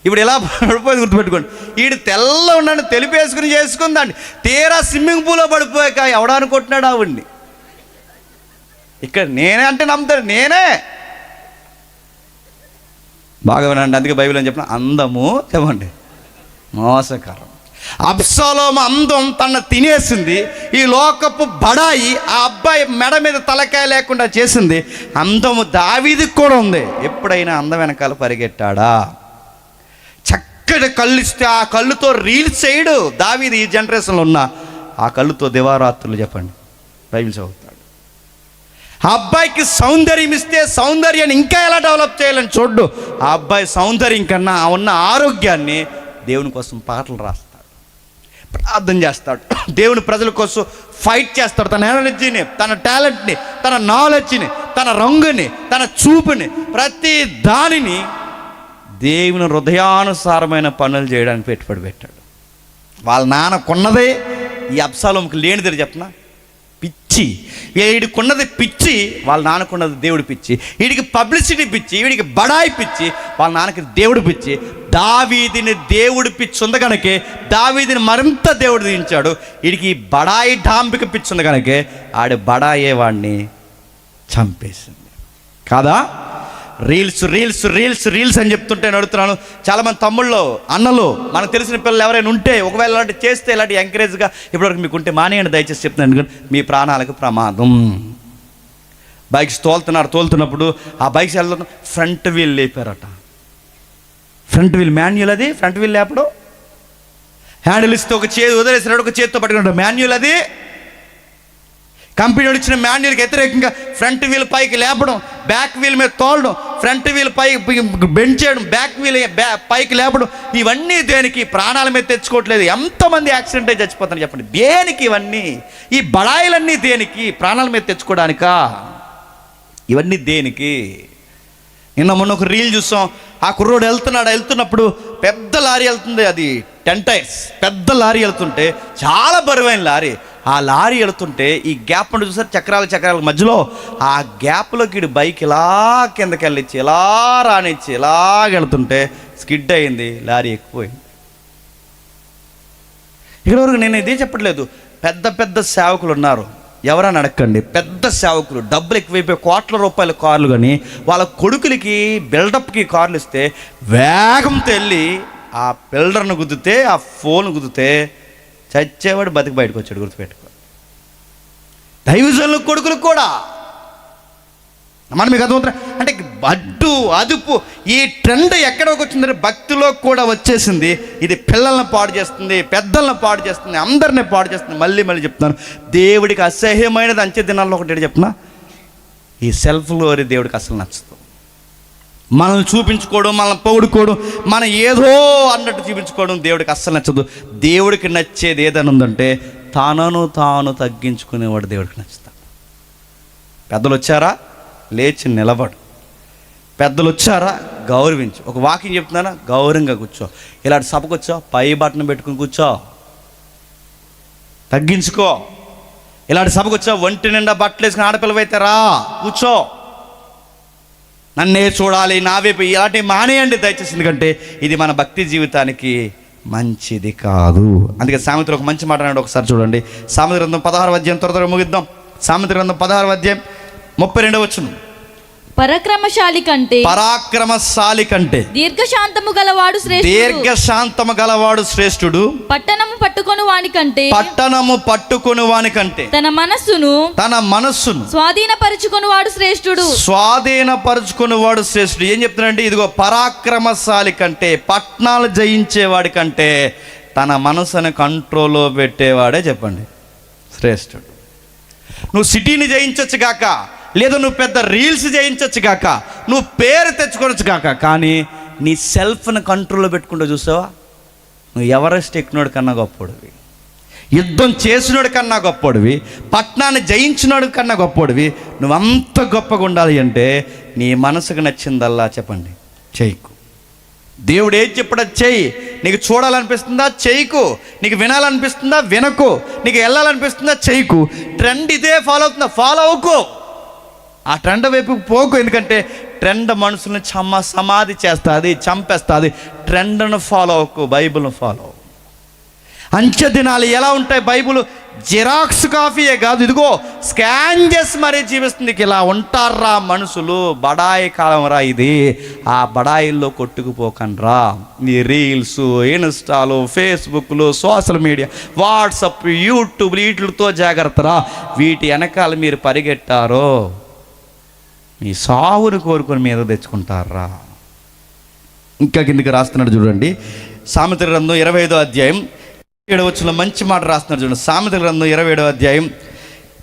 ఇప్పుడు ఇలా పడిపోయింది, గుర్తుపెట్టుకోండి. వీడు తెల్ల ఉన్నాడు, తెలిపేసుకుని చేసుకుందండి. తీరా స్విమ్మింగ్ పూల్లో పడిపోయాక ఎవడ అనుకుంటున్నాడు ఆవిడ్ని. ఇక్కడ నేనే అంటే నమ్ముతాడు, నేనే. బాగా వినండి, అందుకే బైబిల్ అని చెప్పిన అందము చెప్పండి మోసకరం. అబ్షాలోము అందం తన తినేసింది. ఈ లోకపు బడాయి ఆ అబ్బాయి మెడ మీద తలకాయ లేకుండా చేసింది. అందము దావీదికి కూడా ఉంది. ఎప్పుడైనా అందం వెనకాల పరిగెట్టాడా? చక్కటి కళ్ళు ఇస్తే ఆ కళ్ళుతో రీల్స్ చేయడు దావీదు. ఈ జనరేషన్లో ఉన్న ఆ కళ్ళుతో దివారాత్రులు చెప్పండి బైబిల్ చదువుతాడు. ఆ అబ్బాయికి సౌందర్యం ఇస్తే సౌందర్యాన్ని ఇంకా ఎలా డెవలప్ చేయాలని చూడ్డు. ఆ అబ్బాయి సౌందర్యం కన్నా ఉన్న ఆరోగ్యాన్ని దేవుని కోసం పాటలు రాస్తాడు, ప్రార్థన చేస్తాడు, దేవుని ప్రజల కోసం ఫైట్ చేస్తాడు. తన ఎనర్జీని, తన టాలెంట్ని, తన నాలెడ్జ్ని, తన రంగుని, తన చూపుని, ప్రతి దానిని దేవుని హృదయానుసారమైన పనులు చేయడానికి పెట్టుబడి పెట్టాడు. వాళ్ళ నాన్న కొన్నదే ఈ అబ్షాలోముకి లేనిది చెప్పనా పిచ్చి. వీడికున్నది పిచ్చి, వాళ్ళ నాన్నకున్నది దేవుడి పిచ్చి. వీడికి పబ్లిసిటీ పిచ్చి, వీడికి బడాయి పిచ్చి, వాళ్ళ నాన్నకి దేవుడు పిచ్చి. దావీదిని దేవుడి పిచ్చి ఉంది కనుకే దావీదిని మరింత దేవుడు దించాడు. వీడికి బడాయి డాంబిక పిచ్చి ఉంది కనుకే ఆడి బడాయే వాడిని చంపేసింది కాదా. రీల్స్ రీల్స్ రీల్స్ రీల్స్ అని చెప్తుంటే నడుతున్నాను. చాలామంది తమ్ముళ్ళు, అన్నలు, మనకు తెలిసిన పిల్లలు ఎవరైనా ఉంటే ఒకవేళ ఇలాంటి చేస్తే ఇలాంటి ఎంకరేజ్గా ఇప్పటివరకు మీకు ఉంటే మానేయండి దయచేసి చెప్తున్నాను. ఎందుకంటే మీ ప్రాణాలకు ప్రమాదం. బైక్స్ తోలుతున్నప్పుడు ఆ బైక్స్ వెళ్తున్న ఫ్రంట్ వీల్ లేపారట. ఫ్రంట్ వీల్ మాన్యువల్, అది ఫ్రంట్ వీల్ లేపడం. హ్యాండిల్ ఇస్తే ఒక చేతి వదిలేసినాడు, ఒక చేతితో పట్టుకున్నాడు మాన్యువల్. అది కంపెనీ ఇచ్చిన మాన్యువల్కి వ్యతిరేకంగా ఫ్రంట్ వీల్ పైకి లేపడం, బ్యాక్ వీల్ మీద తోలడం, ఫ్రంట్ వీల్ పై బెండ్ చేయడం, బ్యాక్ వీల్ పైకి లేపడం, ఇవన్నీ దేనికి? ప్రాణాల మీద తెచ్చుకోవట్లేదు. ఎంతమంది యాక్సిడెంట్ అయి చచ్చిపోతారు చెప్పండి. దేనికి ఇవన్నీ? ఈ బడాయిలన్నీ దేనికి? ప్రాణాల మీద తెచ్చుకోవడానికా? ఇవన్నీ దేనికి? నిన్న మొన్న ఒక రీల్ చూసాం. ఆ కుర్రోడు వెళ్తున్నప్పుడు పెద్ద లారీ వెళ్తుంది, అది 10 టైర్స్ పెద్ద లారీ వెళ్తుంటే, చాలా బరువైన లారీ. ఆ లారీ వెళుతుంటే ఈ గ్యాప్ ఉండి చూసారు, చక్రాల మధ్యలో ఆ గ్యాప్లోకి బైక్ ఇలా కిందకి వెళ్ళిచ్చి ఇలా రానిచ్చి వెళ్తుంటే స్కిడ్ అయింది, లారీ ఎక్కువైంది. ఇక్కడ వరకు నేను ఇదే చెప్పట్లేదు. పెద్ద పెద్ద సేవకులు ఉన్నారు, ఎవరని అడగండి. పెద్ద సేవకులు, డబ్బులు ఎక్కువైపోయి కోట్ల రూపాయల కార్లు, కానీ వాళ్ళ కొడుకులకి బిల్డప్కి కార్లు ఇస్తే వేగంతో వెళ్ళి ఆ బిల్డర్ను గుద్దితే, ఆ ఫోన్ గుద్దితే చచ్చేవాడు బతికి బయటకు వచ్చాడు. గుర్తుపెట్టుకో. దైవజనుల కొడుకులకు కూడా మనం మీకు అర్థమవుతుంది అంటే అడ్డు అదుపు. ఈ ట్రెండ్ ఎక్కడికి వచ్చిందంటే భక్తిలో కూడా వచ్చేసింది. ఇది పిల్లల్ని పాడు చేస్తుంది, పెద్దలను పాడు చేస్తుంది, అందరినీ పాడు చేస్తుంది. మళ్ళీ చెప్తున్నాను, దేవుడికి అసహ్యమైనది అంచె దినాల్లో ఒకటి చెప్తున్నా, ఈ సెల్ఫ్ గ్లోరీ దేవుడికి అసలు నచ్చదు. మనల్ని చూపించుకోవడం, మనల్ని పొగుడుకోవడం, మనం ఏదో అన్నట్టు చూపించుకోవడం దేవుడికి అస్సలు నచ్చదు. దేవుడికి నచ్చేది ఏదైనా ఉందంటే తనను తాను తగ్గించుకునేవాడు దేవుడికి నచ్చుతాడు. పెద్దలు వచ్చారా, లేచి నిలబడు. పెద్దలు వచ్చారా, గౌరవించు. ఒక వాకింగ్ చెప్తున్నానా, గౌరవంగా కూర్చో. ఇలాంటి సభకు వచ్చా, పై బట్టను పెట్టుకుని కూర్చో, తగ్గించుకో. ఇలాంటి సభకు వచ్చా, ఒంటి నిండా బట్టలు వేసుకుని ఆడపిల్లవైతే రా, కూర్చో. నన్నే చూడాలి, నా వైపు, ఇలాంటివి మానేయండి దయచేసి. ఎందుకంటే ఇది మన భక్తి జీవితానికి మంచిది కాదు. అందుకే సామెతలు ఒక మంచి మాట అన్నాడు, ఒకసారి చూడండి. సామెత గ్రంథం 16వ అధ్యాయం, త్వరగా ముగిద్దాం. సామెత గ్రంథం 16వ అధ్యాయం 32వ వచనం. పరాక్రమశాలి కంటే దీర్ఘశాంతము గలవాడు శ్రేష్ఠుడు. పట్టణము పట్టుకొని వాని కంటే తన మనస్సును స్వాధీనపరుచుకొనివాడు శ్రేష్ఠుడు. ఏం చెప్తున్నాడంటే, ఇదిగో పరాక్రమశాలి కంటే, పట్టణాలు జయించేవాడి కంటే తన మనసుని కంట్రోల్లో పెట్టేవాడే చెప్పండి శ్రేష్ఠుడు. నువ్వు సిటీని జయించవచ్చు కాక, లేదా నువ్వు పెద్ద రీల్స్ చేయించవచ్చు కాక, నువ్వు పేరు తెచ్చుకోవచ్చు కాక, కానీ నీ సెల్ఫ్ని కంట్రోల్లో పెట్టుకుంటూ చూసావా, నువ్వు ఎవరెస్ట్ ఎక్కినోడి కన్నా గొప్పోడివి, యుద్ధం చేసినోడి కన్నా గొప్పోడివి, పట్టణాన్ని జయించినోడి కన్నా గొప్పోడివి. నువ్వంత గొప్పగా ఉండాలి అంటే నీ మనసుకు నచ్చిందల్లా చెప్పండి చేయకు. దేవుడు ఏది చెప్పడా చెయ్యి. నీకు చూడాలనిపిస్తుందా చేయకు, నీకు వినాలనిపిస్తుందా వినకు, నీకు వెళ్ళాలనిపిస్తుందా చేయకు. ట్రెండ్ ఇదే ఫాలో అవుతుందా, ఫాలో అవ్వకు. ఆ ట్రెండ్ వైపు పోకు. ఎందుకంటే ట్రెండ్ మనుషుల్ని సమాధి చేస్తుంది, చంపేస్తుంది. ట్రెండ్ను ఫాలో అవ్వకు, బైబిల్ను ఫాలో అవ్వు. అంచె దినాలు ఎలా ఉంటాయి? బైబిల్ జిరాక్స్ కాపీయే కాదు, ఇదిగో స్కాన్ చేసి మరీ జీవిస్తుంది. ఇలా ఉంటారా మనుషులు? బడాయి కాలం రా ఇది. ఆ బడాయిల్లో కొట్టుకుపోకండ్రా. ఈ రీల్స్, ఇన్స్టాలు, ఫేస్బుక్లు, సోషల్ మీడియా, వాట్సప్, యూట్యూబ్, వీటితో జాగ్రత్తరా. వీటి వెనకాల మీరు పరిగెట్టారో మీ సావును కోరుకొని మీద తెచ్చుకుంటారా. ఇంకా కిందకి రాస్తున్నాడు చూడండి, సామెతల గ్రంథం 25వ అధ్యాయం 7వ వచనంలో మంచి మాట రాస్తున్నారు చూడండి. సామెతల గ్రంథం 27వ అధ్యాయం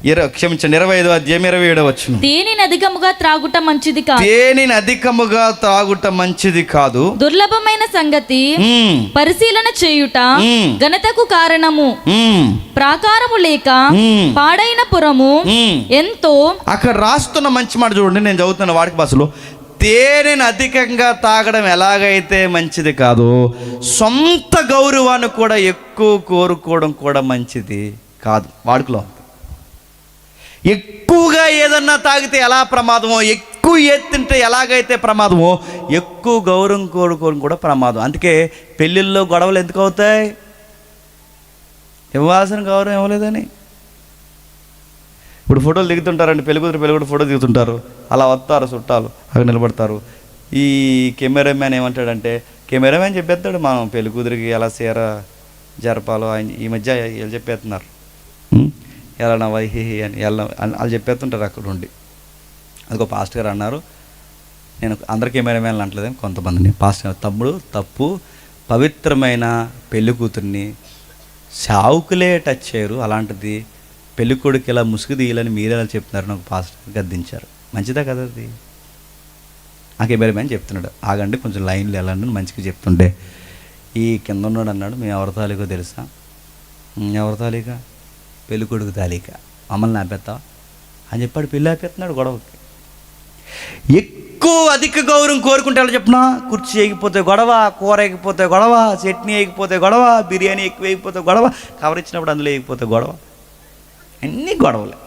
25వ అధ్యాయం 27వ వచనం. దేనిని అధికముగా త్రాగుట మంచిది కాదు, దేనిని అధికముగా త్రాగుట మంచిది కాదు, దుర్లభమైన సంగతి పరిశీలన చేయుట ఘనతకు కారణము, ప్రాకారము లేక పాడైన పురము ఎంతో. అక్కడ రాస్తున్న మంచి మాట చూడండి, నేను చదువుతున్న వాడికి భాషలో. తేనెను అధికంగా తాగడం ఎలాగైతే మంచిది కాదు, సొంత గౌరవాన్ని కూడా ఎక్కువ కోరుకోవడం కూడా మంచిది కాదు. వాడుకలో ఎక్కువగా ఏదన్నా తాగితే ఎలా ప్రమాదమో, ఎక్కువ తింటే ఎలాగైతే ప్రమాదమో, ఎక్కువ గౌరవం కోరుకోవడం కూడా ప్రమాదం. అందుకే పెళ్ళిళ్ళలో గొడవలు ఎందుకు అవుతాయి? ఇవ్వాల్సిన గౌరవం ఇవ్వలేదని. ఇప్పుడు ఫోటోలు దిగుతుంటారండి, పెళ్ళికూతురు ఫోటో దిగుతుంటారు, అలా వస్తారు చుట్టాలు, అక్కడ నిలబడతారు. ఈ కెమెరామ్యాన్ ఏమంటాడంటే, కెమెరామ్యాన్ చెప్పేస్తాడు మనం పెళ్ళికూతురికి ఎలా చీర జరపాలో. ఆయన ఈ మధ్య వీళ్ళు చెప్పేస్తున్నారు, ఎలా నవ్వి అని వాళ్ళు చెప్పేస్తుంటారు అక్కడ ఉండి. అదిగో పాస్టర్ గారు అన్నారు, నేను అందరు కెమెరామ్యాన్లు అంటలేదని కొంతమందిని. పాస్టర్ గారు తమ్ముడు తప్పు, పవిత్రమైన పెళ్ళికూతురిని సావుకులే టచ్ చేయరు, అలాంటిది పెళ్ళికొడుకు ఇలా ముసుగు తీయాలని మీరేలా చెప్తున్నారు నాకు పాస్టర్ గద్దించారు. మంచిదా కదా అది? ఆ కెమెరామ్యాన్ చెప్తున్నాడు, ఆగండి కొంచెం లైన్లు వెళ్ళండి మంచిగా చెప్తుంటే. ఈ కింద ఉన్నాడు అన్నాడు, మేము ఎవరి తాలీకో తెలుసా? ఎవరి తాలీక? పెళ్ళికొడుకు తాలీక. మమ్మల్ని ఆపేస్తావా అని చెప్పాడు. పెళ్ళి ఆపేస్తున్నాడు గొడవకి. ఎక్కువ అధిక గౌరవం కోరుకుంటే ఎలా చెప్పినా, కుర్చీ వేయకపోతే గొడవ, కూర వేయకపోతే గొడవ, చట్నీ వేయకపోతే గొడవ, బిర్యానీ ఎక్కువ వేయకపోతే గొడవ, కవర్ ఇచ్చినప్పుడు అందులో వేయకపోతే గొడవ, అన్నీ గొడవలే.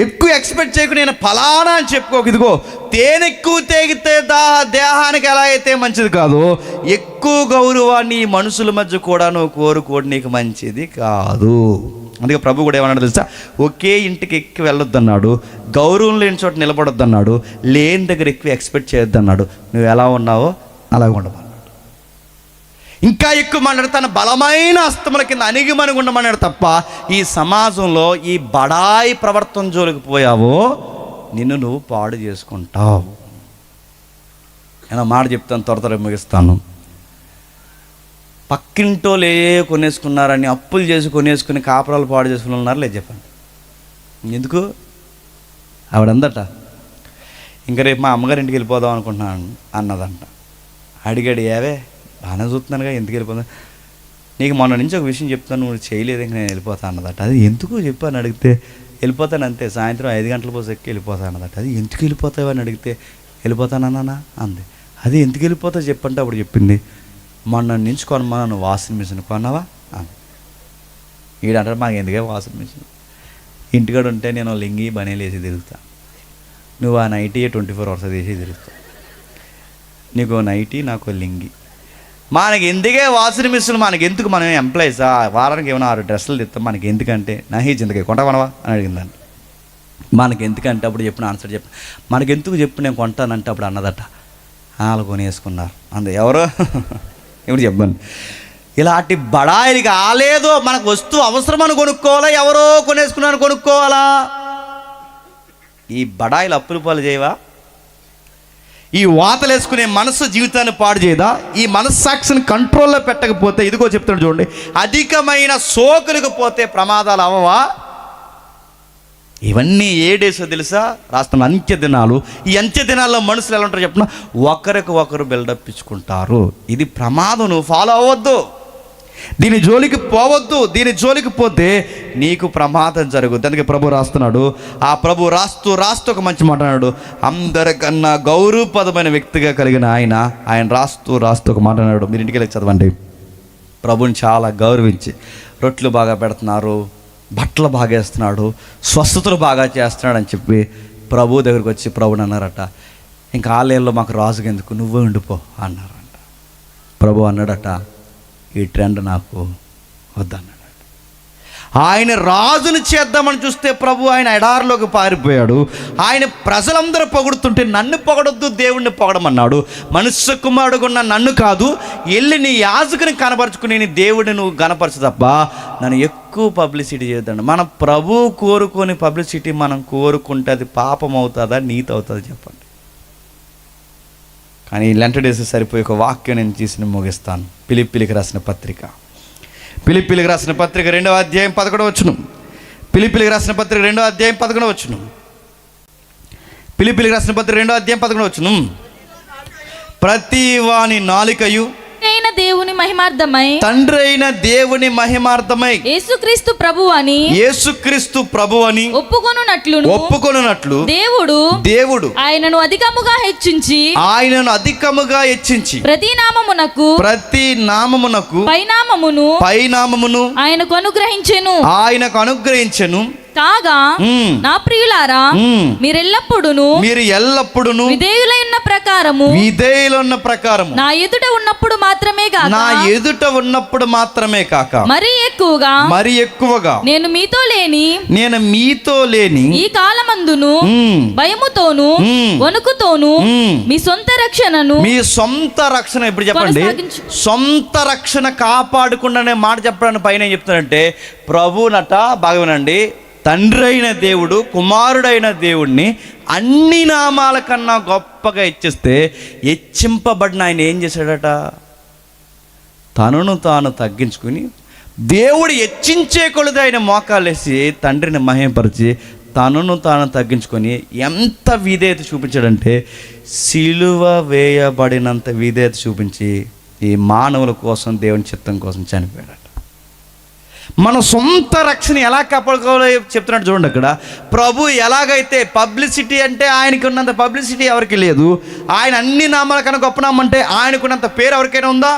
ఎక్కువ ఎక్స్పెక్ట్ చేయకు, నేను ఫలానా అని చెప్పుకోకు. ఇదిగో తేనె ఎక్కువ తేగితే దేహానికి ఎలా అయితే మంచిది కాదు, ఎక్కువ గౌరవాన్ని మనుషుల మధ్య కూడా నువ్వు కోరుకోవడం నీకు మంచిది కాదు. అందుకే ప్రభు కూడా ఏమన్నాడు తెలుసా? ఒకే ఇంటికి ఎక్కువ వెళ్ళొద్దు అన్నాడు, గౌరవం లేని చోట నిలబడొద్దు అన్నాడు, లేని దగ్గర ఎక్కువ ఎక్స్పెక్ట్ చేయొద్దు అన్నాడు. నువ్వు ఎలా ఉన్నావో అలాగ ఉండమన్నాడు. ఇంకా ఎక్కువ మాట్లాడు, తన బలమైన హస్తముల కింద అణిగిమణిగి ఉండమన్నాడు తప్ప, ఈ సమాజంలో ఈ బడాయి ప్రవర్తన జోలికి పోయావో నిన్ను నువ్వు పాడు చేసుకుంటావు. నేను మాట చెప్తాను, త్వర ముగిస్తాను. పక్కింటోళ్ళు కొనేసుకున్నారని అప్పులు చేసి కొనేసుకుని కాపురాలు పాడు చేసుకుని ఉన్నారు లేదు చెప్పండి. ఎందుకు? ఆవిడందట, ఇంకా రేపు మా అమ్మగారి ఇంటికి వెళ్ళిపోదాం అనుకుంటున్నాను అన్నదంట. అడిగాడు, ఏవే బాగానే చూస్తున్నానుగా, ఎందుకు వెళ్ళిపోతా? నీకు మొన్న నుంచి ఒక విషయం చెప్తాను, నువ్వు చేయలేదు, ఇంక నేను వెళ్ళిపోతా అన్నదట. అది ఎందుకు చెప్పాను అడిగితే, వెళ్ళిపోతాను అంతే, సాయంత్రం 5 గంటల పోసి ఎక్కి వెళ్ళిపోతా అన్నదట. అది ఎందుకు వెళ్ళిపోతావు అని అడిగితే, వెళ్ళిపోతానన్నా అంది. అది ఎందుకు వెళ్ళిపోతావు చెప్పంటే అప్పుడు చెప్పింది, మొన్న నుంచి కొనమన్నా నువ్వు వాషింగ్ మిషన్ కొన్నావా అని. ఈడంటాడు, మాకు ఎందుకే వాషింగ్ మిషన్, ఇంటికాడ ఉంటే నేను లింగి బనీలు వేసి తిరుగుతా, నువ్వు ఆ నైటీ 24 hours వేసి తిరుగుతా, నీకు నైటీ నాకు లింగి, మనకి ఎందుకే వాషింగ్ మిషన్, మనకి ఎందుకు, మనం ఎంప్లాయీసా, వారానికి ఏమైనా 6 డ్రెస్సులు తెస్తాం, మనకి ఎందుకంటే నహీ జిందగీ కొంటావనవా అని అడిగిందంట. మనకి ఎందుకంటే అప్పుడు చెప్పిన ఆన్సర్ చెప్పిన, మనకి ఎందుకు చెప్పు నేను కొంటానంటే అప్పుడు అన్నదట, వాళ్ళు కొనేసుకున్నారు అందు. ఎవరో ఇప్పుడు చెప్పండి, ఇలాంటి బడాయిలు కాలేదో, మనకు వస్తువు అవసరమని కొనుక్కోవాలా, ఎవరో కొనేసుకున్నాను కొనుక్కోవాలా? ఈ బడాయిలు అప్పులు పాలు చేయవా? ఈ వాతలు వేసుకునే మనసు జీవితాన్ని పాడు చేయదా? ఈ మనస్సాక్షిని కంట్రోల్లో పెట్టకపోతే, ఇదిగో చెప్తాడు చూడండి, అధికమైన సోకులకు పోతే ప్రమాదాలు అవ్వవా? ఇవన్నీ ఏ డేసో తెలుసా? రాస్తున్న అంత్య దినాలు. ఈ అంత్య దినాల్లో మనుషులు ఎలా ఉంటారో చెప్పిన, ఒకరికి ఒకరు బిల్డప్ ఇచ్చుకుంటారు. ఇది ప్రమాదం, నువ్వు ఫాలో అవ్వద్దు, దీని జోలికి పోవద్దు. దీని జోలికి పోతే నీకు ప్రమాదం జరుగుద్ది. అందుకే ప్రభు రాస్తున్నాడు. ఆ ప్రభు రాస్తూ ఒక మంచి మాట అన్నాడు. అందరికన్నా గౌరవపదమైన వ్యక్తిగా కలిగిన ఆయన రాస్తూ ఒక మాట అన్నాడు. మీరు ఇంటికి వెళ్ళి చదవండి. ప్రభుని చాలా గౌరవించి రొట్టెలు బాగా పెడుతున్నారు, బట్టలు బాగా వేస్తున్నాడు, స్వస్థతలు బాగా చేస్తున్నాడు అని చెప్పి ప్రభు దగ్గరికి వచ్చి ప్రభుని అన్నారట, ఇంకా ఆలయంలో మాకు రాజుగా ఎందుకు, నువ్వే ఉండిపో అన్నారంట. ప్రభు అన్నాడట, ఈ ట్రెండ్ నాకు వద్దన్నాడు. ఆయన రాజుని చేద్దామని చూస్తే ప్రభు ఆయన ఎడారిలోకి పారిపోయాడు. ఆయన ప్రజలందరూ పొగుడుతుంటే నన్ను పొగడొద్దు, దేవుణ్ణి పొగడమన్నాడు. మనుష్య కుమారుడుగున్న నన్ను కాదు, వెళ్ళి నీ యాజకుని కనపరుచుకుని నీ దేవుడిని నువ్వు కనపరచు తప్ప నన్ను ఎక్కువ పబ్లిసిటీ చేద్దాడు. మన ప్రభు కోరుకొని పబ్లిసిటీ మనం కోరుకుంటే అది పాపం అవుతుందా, నీతి అవుతుందా చెప్పండి. కానీ లెంట డేస్ సరిపోయి ఒక వాక్యం నేను తీసి ముగిస్తాను. ఫిలిప్పీలకు రాసిన పత్రిక, ఫిలిప్పీలకు రాసిన పత్రిక 2వ అధ్యాయం 11వ వచనం. ఫిలిప్పీలకు రాసిన పత్రిక 2వ అధ్యాయం 11వ వచనం. ఫిలిప్పీలకు రాసిన పత్రిక 2వ అధ్యాయం 11వ వచనం. ప్రతి వాని నాలికయు దేవుని మహిమార్థమై, తండ్రి అయిన దేవుని మహిమార్థమై యేసుక్రీస్తు ప్రభు అని ఒప్పుకొనున్నట్లు దేవుడు ఆయనను అధికముగా హెచ్చించి ప్రతి నామమునకు పైనామమును ఆయనకు అనుగ్రహించెను. కాగా నా ప్రియులారా, మీరు ఎల్లప్పుడూ విధేయులై ఉన్న ప్రకారము నా ఎదుట ఉన్నప్పుడు మాత్రమే కాక మరి ఎక్కువగా నేను మీతో లేని ఈ కాలమందును భయముతోను వణుకుతోను మీ సొంత రక్షణ ఇప్పుడు చెప్పండి, సొంత రక్షణ కాపాడుకుండానే మాట చెప్పడానికి పైన చెప్తానంటే ప్రభునట బాగా వినండి, తండ్రి అయిన దేవుడు కుమారుడైన దేవుడిని అన్ని నామాల కన్నా గొప్పగా హెచ్చిస్తే హెచ్చింపబడిన ఆయన ఏం చేశాడట, తనను తాను తగ్గించుకుని దేవుడు హెచ్చించే కొలది ఆయన మోకాలేసి తండ్రిని మహిమపరిచి తనను తాను తగ్గించుకొని ఎంత విధేయత చూపించాడంటే సిలువ వేయబడినంత విధేయత చూపించి ఈ మానవుల కోసం దేవుని చిత్తం కోసం చనిపోయాడట. మన సొంత రక్షణ ఎలా కాపాడుకోవాలో చెప్తున్నాడు చూడండి. అక్కడ ప్రభు ఎలాగైతే పబ్లిసిటీ అంటే ఆయనకు ఉన్నంత పబ్లిసిటీ ఎవరికి లేదు. ఆయన అన్ని నామాల కన్నా గొప్ప నామం అంటే ఆయనకున్నంత పేరు ఎవరికైనా ఉందా?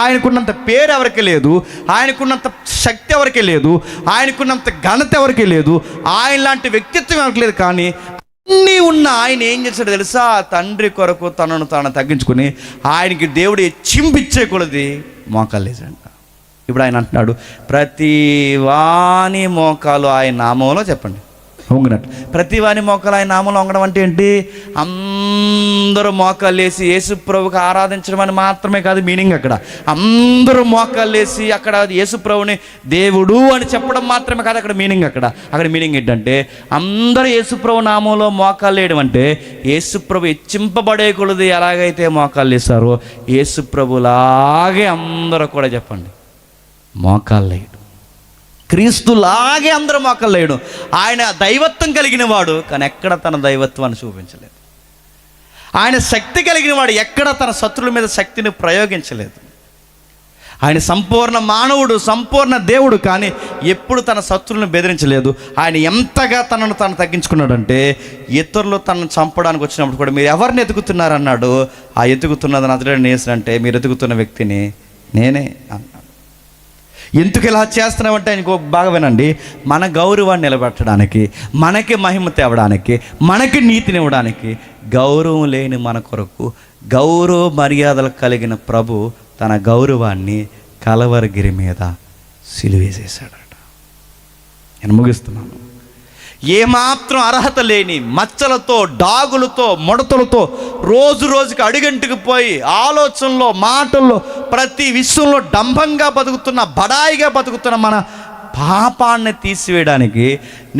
ఆయనకున్నంత పేరు ఎవరికి లేదు. ఆయనకున్నంత శక్తి ఎవరికి లేదు. ఆయనకున్నంత ఘనత ఎవరికి లేదు. ఆయన లాంటి వ్యక్తిత్వం ఎవరికి లేదు. కానీ అన్నీ ఉన్న ఆయన ఏం చేశాడు తెలుసా, తండ్రి కొరకు తనను తాను తగ్గించుకుని ఆయనకి దేవుడు హెచ్చింపిచ్చే కొలది మోకాలు లేదంట. ఇప్పుడు ఆయన అంటున్నాడు, ప్రతి వాని మోకాలు ఆయన నామంలో చెప్పండి వంగినట్టు. ప్రతి వాని మోకాలు ఆయన నామంలో వంగడం అంటే ఏంటి? అందరూ మోకాలు వేసి యేసు ప్రభుకి ఆరాధించడం అని మాత్రమే కాదు మీనింగ్. అక్కడ అందరూ మోకాలు వేసి అక్కడ యేసు ప్రభుని దేవుడు అని చెప్పడం మాత్రమే కాదు అక్కడ మీనింగ్. అక్కడ మీనింగ్ ఏంటంటే అందరూ యేసు ప్రభు నామంలో మోకాలు వేయడం అంటే యేసు ప్రభు హెచ్చింపబడే కొలది ఎలాగైతే మోకాలు వేస్తారో యేసు ప్రభులాగే అందరూ కూడా చెప్పండి మోకాలు లేడు. క్రీస్తులాగే అందరూ మోకాలు లేడు. ఆయన దైవత్వం కలిగిన వాడు, కానీ ఎక్కడ తన దైవత్వాన్ని చూపించలేదు. ఆయన శక్తి కలిగిన వాడు, ఎక్కడ తన శత్రువుల మీద శక్తిని ప్రయోగించలేదు. ఆయన సంపూర్ణ మానవుడు, సంపూర్ణ దేవుడు, కానీ ఎప్పుడు తన శత్రువులను బెదిరించలేదు. ఆయన ఎంతగా తనను తాను తగ్గించుకున్నాడంటే ఇతరులు తనను చంపడానికి వచ్చినప్పుడు కూడా మీరు ఎవరిని ఎతుకుతున్నారన్నాడు. ఆ ఎతుకుతున్నది నజరేయుడైన యేసు అంటే మీరు ఎతుకుతున్న వ్యక్తిని నేనే అన్నాడు. ఎందుకు ఇలా చేస్తున్నామంటే ఆయనకు బాగా వినండి, మన గౌరవాన్ని నిలబెట్టడానికి, మనకి మహిమ తేవడానికి, మనకి నీతిని ఇవ్వడానికి, గౌరవం లేని మన కొరకు గౌరవ మర్యాదలు కలిగిన ప్రభు తన గౌరవాన్ని కలవరగిరి మీద సిలువేసేశాడట. నేను ముగిస్తున్నాను. ఏమాత్రం అర్హత లేని మచ్చలతో, డాగులతో, ముడతలతో రోజు రోజుకి అడుగంటికి పోయి ఆలోచనలో, మాటల్లో, ప్రతి విషయంలో డంబంగా బతుకుతున్న, బడాయిగా బతుకుతున్న మన పాపాన్ని తీసివేయడానికి,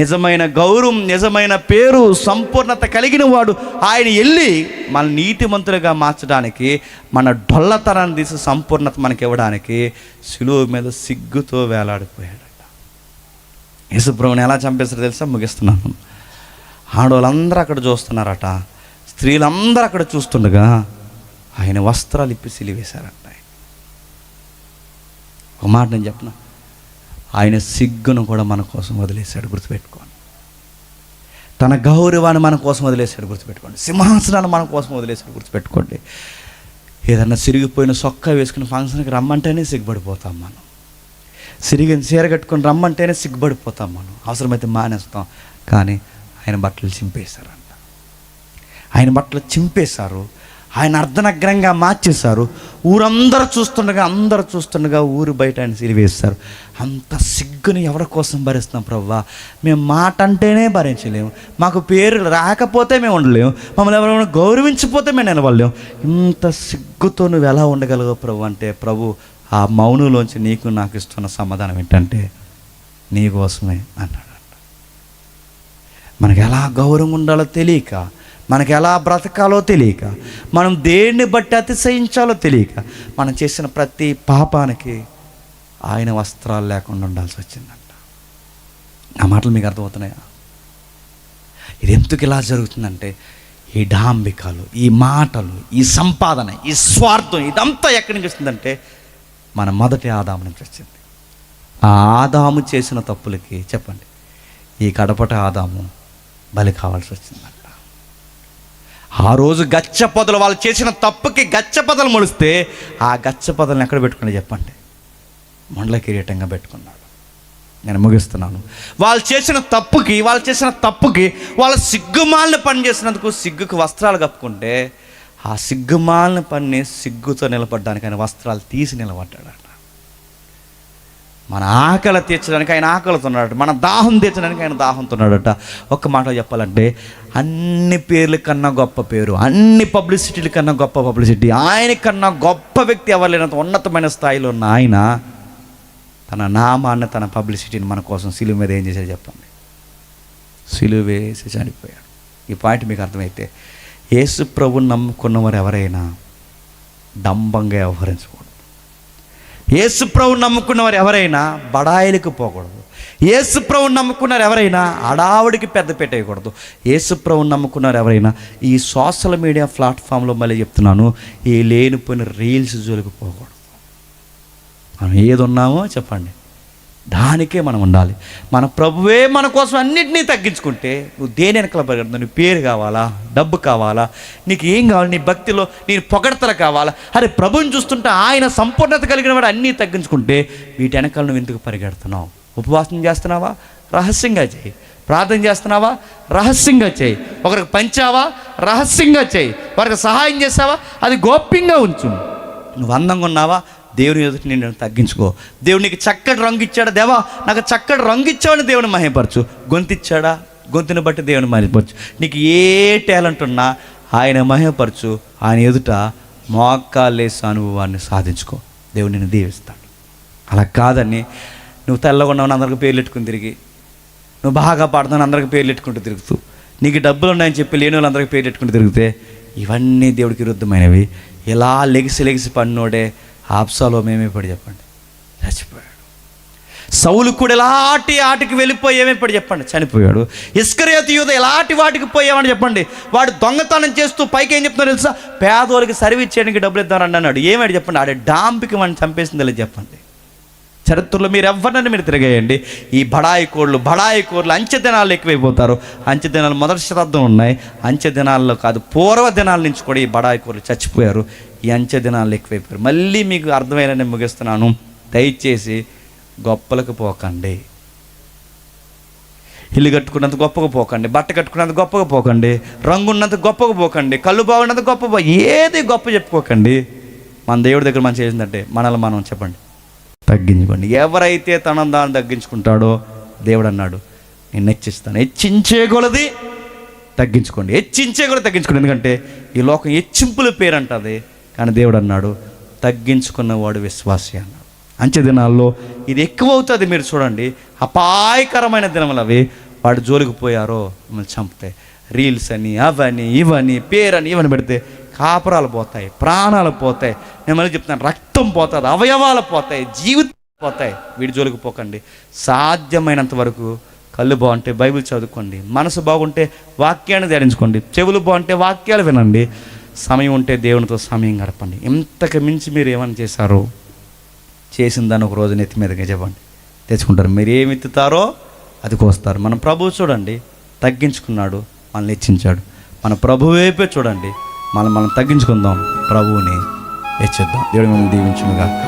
నిజమైన గౌరవం, నిజమైన పేరు, సంపూర్ణత కలిగిన వాడు ఆయన వెళ్ళి మన నీతిమంతులుగా మార్చడానికి, మన డొల్లతనాన్ని తీసి సంపూర్ణత మనకి ఇవ్వడానికి సిలువ మీద సిగ్గుతో వేలాడిపోయాడు. యేసుప్రభుని ఎలా చంపేస్తారో తెలుసా? ముగిస్తున్నాను. ఆడవాళ్ళందరూ అక్కడ చూస్తున్నారట, స్త్రీలందరూ అక్కడ చూస్తుండగా ఆయన వస్త్రాలు ఇప్పి సిలివేశారట. ఒక మాట నేను చెప్పనా, ఆయన సిగ్గును కూడా మన కోసం వదిలేశాడు, గుర్తుపెట్టుకోండి. తన గౌరవాన్ని మన కోసం వదిలేశాడు, గుర్తుపెట్టుకోండి. సింహాసనాన్ని మన కోసం వదిలేశాడు, గుర్తుపెట్టుకోండి. ఏదన్నా సిరిగిపోయిన సొక్కా వేసుకుని ఫంక్షన్కి రమ్మంటేనే సిగ్గుపడిపోతాం మనం. చీర కట్టుకొని రమ్మంటేనే సిగ్గుపడిపోతాం మనం. అవసరమైతే మానేస్తాం. కానీ ఆయన బట్టలు చింపేశారంట. ఆయన బట్టలు చింపేశారు, ఆయన అర్ధనగ్నంగా మార్చేశారు. ఊరందరూ చూస్తుండగా ఊరు బయట ఆయన సిలివేస్తారు. అంత సిగ్గుని ఎవరి కోసం భరిస్తున్నాం ప్రభువా? మేము మాట అంటేనే భరించలేము, మాకు పేరు రాకపోతే మేము ఉండలేము, మమ్మల్ని ఎవరైనా గౌరవించకపోతే మేము నిలబడలేము. ఇంత సిగ్గుతో నువ్వు ఎలా ఉండగలవు ప్రభు అంటే, ప్రభు ఆ మౌనంలోంచి నీకు నాకు ఇస్తున్న సమాధానం ఏంటంటే, నీ కోసమే అన్నాడు. మనకు ఎలా గౌరవం ఉండాలో తెలియక, మనకు ఎలా బ్రతకాలో తెలియక, మనం దేన్ని బట్టి అతిశయించాలో తెలియక, మనం చేసిన ప్రతి పాపానికి ఆయన వస్త్రాలు లేకుండా ఉండాల్సి వచ్చిందంట. ఆ మాటలు మీకు అర్థమవుతున్నాయా? ఇది ఎందుకు ఇలా జరుగుతుందంటే, ఈ డాంబికాలు, ఈ మాటలు, ఈ సంపాదన, ఈ స్వార్థం, ఇదంతా ఎక్కడి నుంచి వస్తుందంటే మన మొదటి ఆదాము నుంచి వచ్చింది. ఆ ఆదాము చేసిన తప్పులకి చెప్పండి, ఈ కడపట ఆదాము బలి కావాల్సి వచ్చిందంట. ఆ రోజు గచ్చ పొదలు, వాళ్ళు చేసిన తప్పుకి గచ్చ పొదలు మొలిస్తే ఆ గచ్చ పొదలను ఎక్కడ పెట్టుకుని చెప్పండి? మండల కిరీటంగా పెట్టుకున్నాడు. నేను ముగిస్తున్నాను. వాళ్ళు చేసిన తప్పుకి వాళ్ళ సిగ్గుమాలిన పని చేసినందుకు సిగ్గుకు వస్త్రాలు కప్పుకుంటే, ఆ సిగ్గుమాలిన పని సిగ్గుతో నిలబడ్డానికి ఆయన వస్త్రాలు తీసి నిలబడ్డాడట. మన ఆకలి తీర్చడానికి ఆయన ఆకలితున్నాడట, మన దాహం తీర్చడానికి ఆయన దాహంతున్నాడట. ఒక్క మాట చెప్పాలంటే, అన్ని పేర్ల కన్నా గొప్ప పేరు, అన్ని పబ్లిసిటీల కన్నా గొప్ప పబ్లిసిటీ, ఆయన కన్నా గొప్ప వ్యక్తి ఎవరు లేనంత ఉన్నతమైన స్థాయిలో ఉన్న ఆయన తన నామాన్ని, తన పబ్లిసిటీని మన కోసం సిలువ మీద ఏం చేశాడు చెప్పండి? సిలువ వేసి చనిపోయాడు. ఈ పాయింట్ మీకు అర్థమైతే, యేసు ప్రభువుని నమ్ముకున్నవారు ఎవరైనా డంబంగా వ్యవహరించకూడదు. యేసు ప్రభువుని నమ్ముకున్నవారు ఎవరైనా బడాయిలకు పోకూడదు. యేసు ప్రభువుని నమ్ముకున్నారు ఎవరైనా అడావుడికి పెద్ద పెట్టేయకూడదు. యేసు ప్రభువుని నమ్ముకున్నారు ఎవరైనా ఈ సోషల్ మీడియా ప్లాట్ఫామ్లో, మళ్ళీ చెప్తున్నాను, ఈ లేనిపోయిన రీల్స్ జోలికి పోకూడదు. మనం ఏది ఉన్నామో చెప్పండి, దానికే మనం ఉండాలి. మన ప్రభువే మన కోసం అన్నింటినీ తగ్గించుకుంటే, నువ్వు దేని వెనకాల పరిగెడుతున్నావు? నీ పేరు కావాలా? డబ్బు కావాలా? నీకు ఏం కావాలి? నీ భక్తిలో నీ పొగడతలు కావాలా? అరే, ప్రభుని చూస్తుంటే ఆయన సంపూర్ణత కలిగిన వాడు అన్నీ తగ్గించుకుంటే, వీటి వెనకాల నువ్వు ఎందుకు పరిగెడుతున్నావు? ఉపవాసం చేస్తున్నావా? రహస్యంగా చేయి. ప్రార్థన చేస్తున్నావా? రహస్యంగా చేయి. ఒకరికి పంచావా? రహస్యంగా చేయి. వారికి సహాయం చేసావా? అది గోప్యంగా ఉంచు. నువ్వు అందంగా ఉన్నావా? దేవుని ఎదుటి నేను తగ్గించుకో. దేవుడు నీకు చక్కటి రంగు ఇచ్చాడా? దేవా నాకు చక్కటి రంగు ఇచ్చావని దేవుని మహిమపరచు. గొంతు ఇచ్చాడా? గొంతుని బట్టి దేవుని మహిమపరచు. నీకు ఏ టాలెంట్ ఉన్నా ఆయన మహిమపరచు. ఆయన ఎదుట మోకాలేసి అనుభవాన్ని సాధించుకో. దేవుడు నిన్ను దీవిస్తాడు. అలా కాదని నువ్వు తెల్లగా ఉన్నావని అందరికి పేర్లు పెట్టుకుని తిరిగి, నువ్వు బాగా పాడుతున్నావు అందరికి పేర్లు పెట్టుకుంటూ తిరుగుతూ, నీకు డబ్బులు ఉన్నాయని చెప్పి లేని వాళ్ళందరికీ పేర్లు పెట్టుకుంటూ తిరిగితే, ఇవన్నీ దేవుడికి విరుద్ధమైనవి. ఇలా లెగిసి పన్నోడే అబ్షాలోము ఏమైపోయాడు చెప్పండి? చచ్చిపోయాడు. సౌలు కూడా ఎలాంటి ఆటికి వెళ్ళిపోయి ఏమైపోయాడు చెప్పండి? చనిపోయాడు. ఇస్కరియోతు యూదా ఎలాంటి వాటికి పోయామని చెప్పండి? వాడు దొంగతనం చేస్తూ పైకి ఏం చెప్తున్నారు తెలుసా? పేదోళ్ళకి సర్వీస్ చేయడానికి డబ్బులు ఇద్దామని అన్నాడు. ఏమాడు చెప్పండి? ఆడే డాంపికి మనం చంపేసింది లేదు చెప్పండి. చరిత్రలో మీరు ఎవరినైనా మీరు తిరగేయండి, ఈ బడాయి కోర్లు అంచె దినాలు ఎక్కువైపోతారు. అంచె దినాలు మొదటి శతాబ్దం ఉన్నాయి, అంచె దినాల్లో కాదు పూర్వ దినాల నుంచి కూడా ఈ బడాయి కోర్లు చచ్చిపోయారు. ఈ అంచె దినాలు ఎక్కువైపోయారు. మళ్ళీ మీకు అర్థమైనని ముగిస్తున్నాను. దయచేసి గొప్పలకు పోకండి. ఇల్లు కట్టుకున్నంత గొప్పగా పోకండి, బట్ట కట్టుకున్నంత గొప్పగా పోకండి, రంగు ఉన్నంత గొప్పగా పోకండి, కళ్ళు బాగున్నంత గొప్ప ఏది గొప్ప చెప్పుకోకండి. మన దేవుడి దగ్గర మనం చేసిందంటే మనల్ని మనం చెప్పండి తగ్గించుకోండి. ఎవరైతే తనను దాన్ని తగ్గించుకుంటాడో దేవుడు అన్నాడు, నేను హెచ్చిస్తాను. హెచ్చించే కొలది తగ్గించుకోండి, హెచ్చించే కొలది తగ్గించుకోండి. ఎందుకంటే ఈ లోకం హెచ్చింపుల పేరు అంటుంది, కానీ దేవుడు అన్నాడు తగ్గించుకున్నవాడు విశ్వాసి అన్నాడు. అంచె దినాల్లో ఇది ఎక్కువ అవుతుంది. మీరు చూడండి, అపాయకరమైన దినములు అవి. వాడు జోలికి పోయారో మిమ్మల్ని చంపుతాయి. రీల్స్ అని అవని ఇవని పేరని ఇవని పెడితే కాపురాలు పోతాయి, ప్రాణాలు పోతాయి. నేను మళ్ళీ చెప్తాను, రక్తం పోతుంది, అవయవాలు పోతాయి, జీవితం పోతాయి. వీడి జోలికి పోకండి. సాధ్యమైనంత వరకు కళ్ళు బాగుంటే బైబిల్ చదువుకోండి, మనసు బాగుంటే వాక్యాన్ని ధ్యానించుకోండి, చెవులు బాగుంటే వాక్యాలు వినండి, సమయం ఉంటే దేవునితో సమయం గడపండి. ఇంతకు మించి మీరు ఏమైనా చేశారో చేసిన దాన్ని ఒక రోజు నెత్తి మీదగా చెప్పండి తెచ్చుకుంటారు. మీరు ఏమి ఎత్తుతారో అది కోస్తారు. మన ప్రభువు చూడండి తగ్గించుకున్నాడు, మనల్ని హెచ్చించాడు. మన ప్రభు వైపే చూడండి, మనం తగ్గించుకుందాం, ప్రభువుని హెచ్చిద్దాం. దేవుడు మిమ్మల్ని దీవించునుగాక.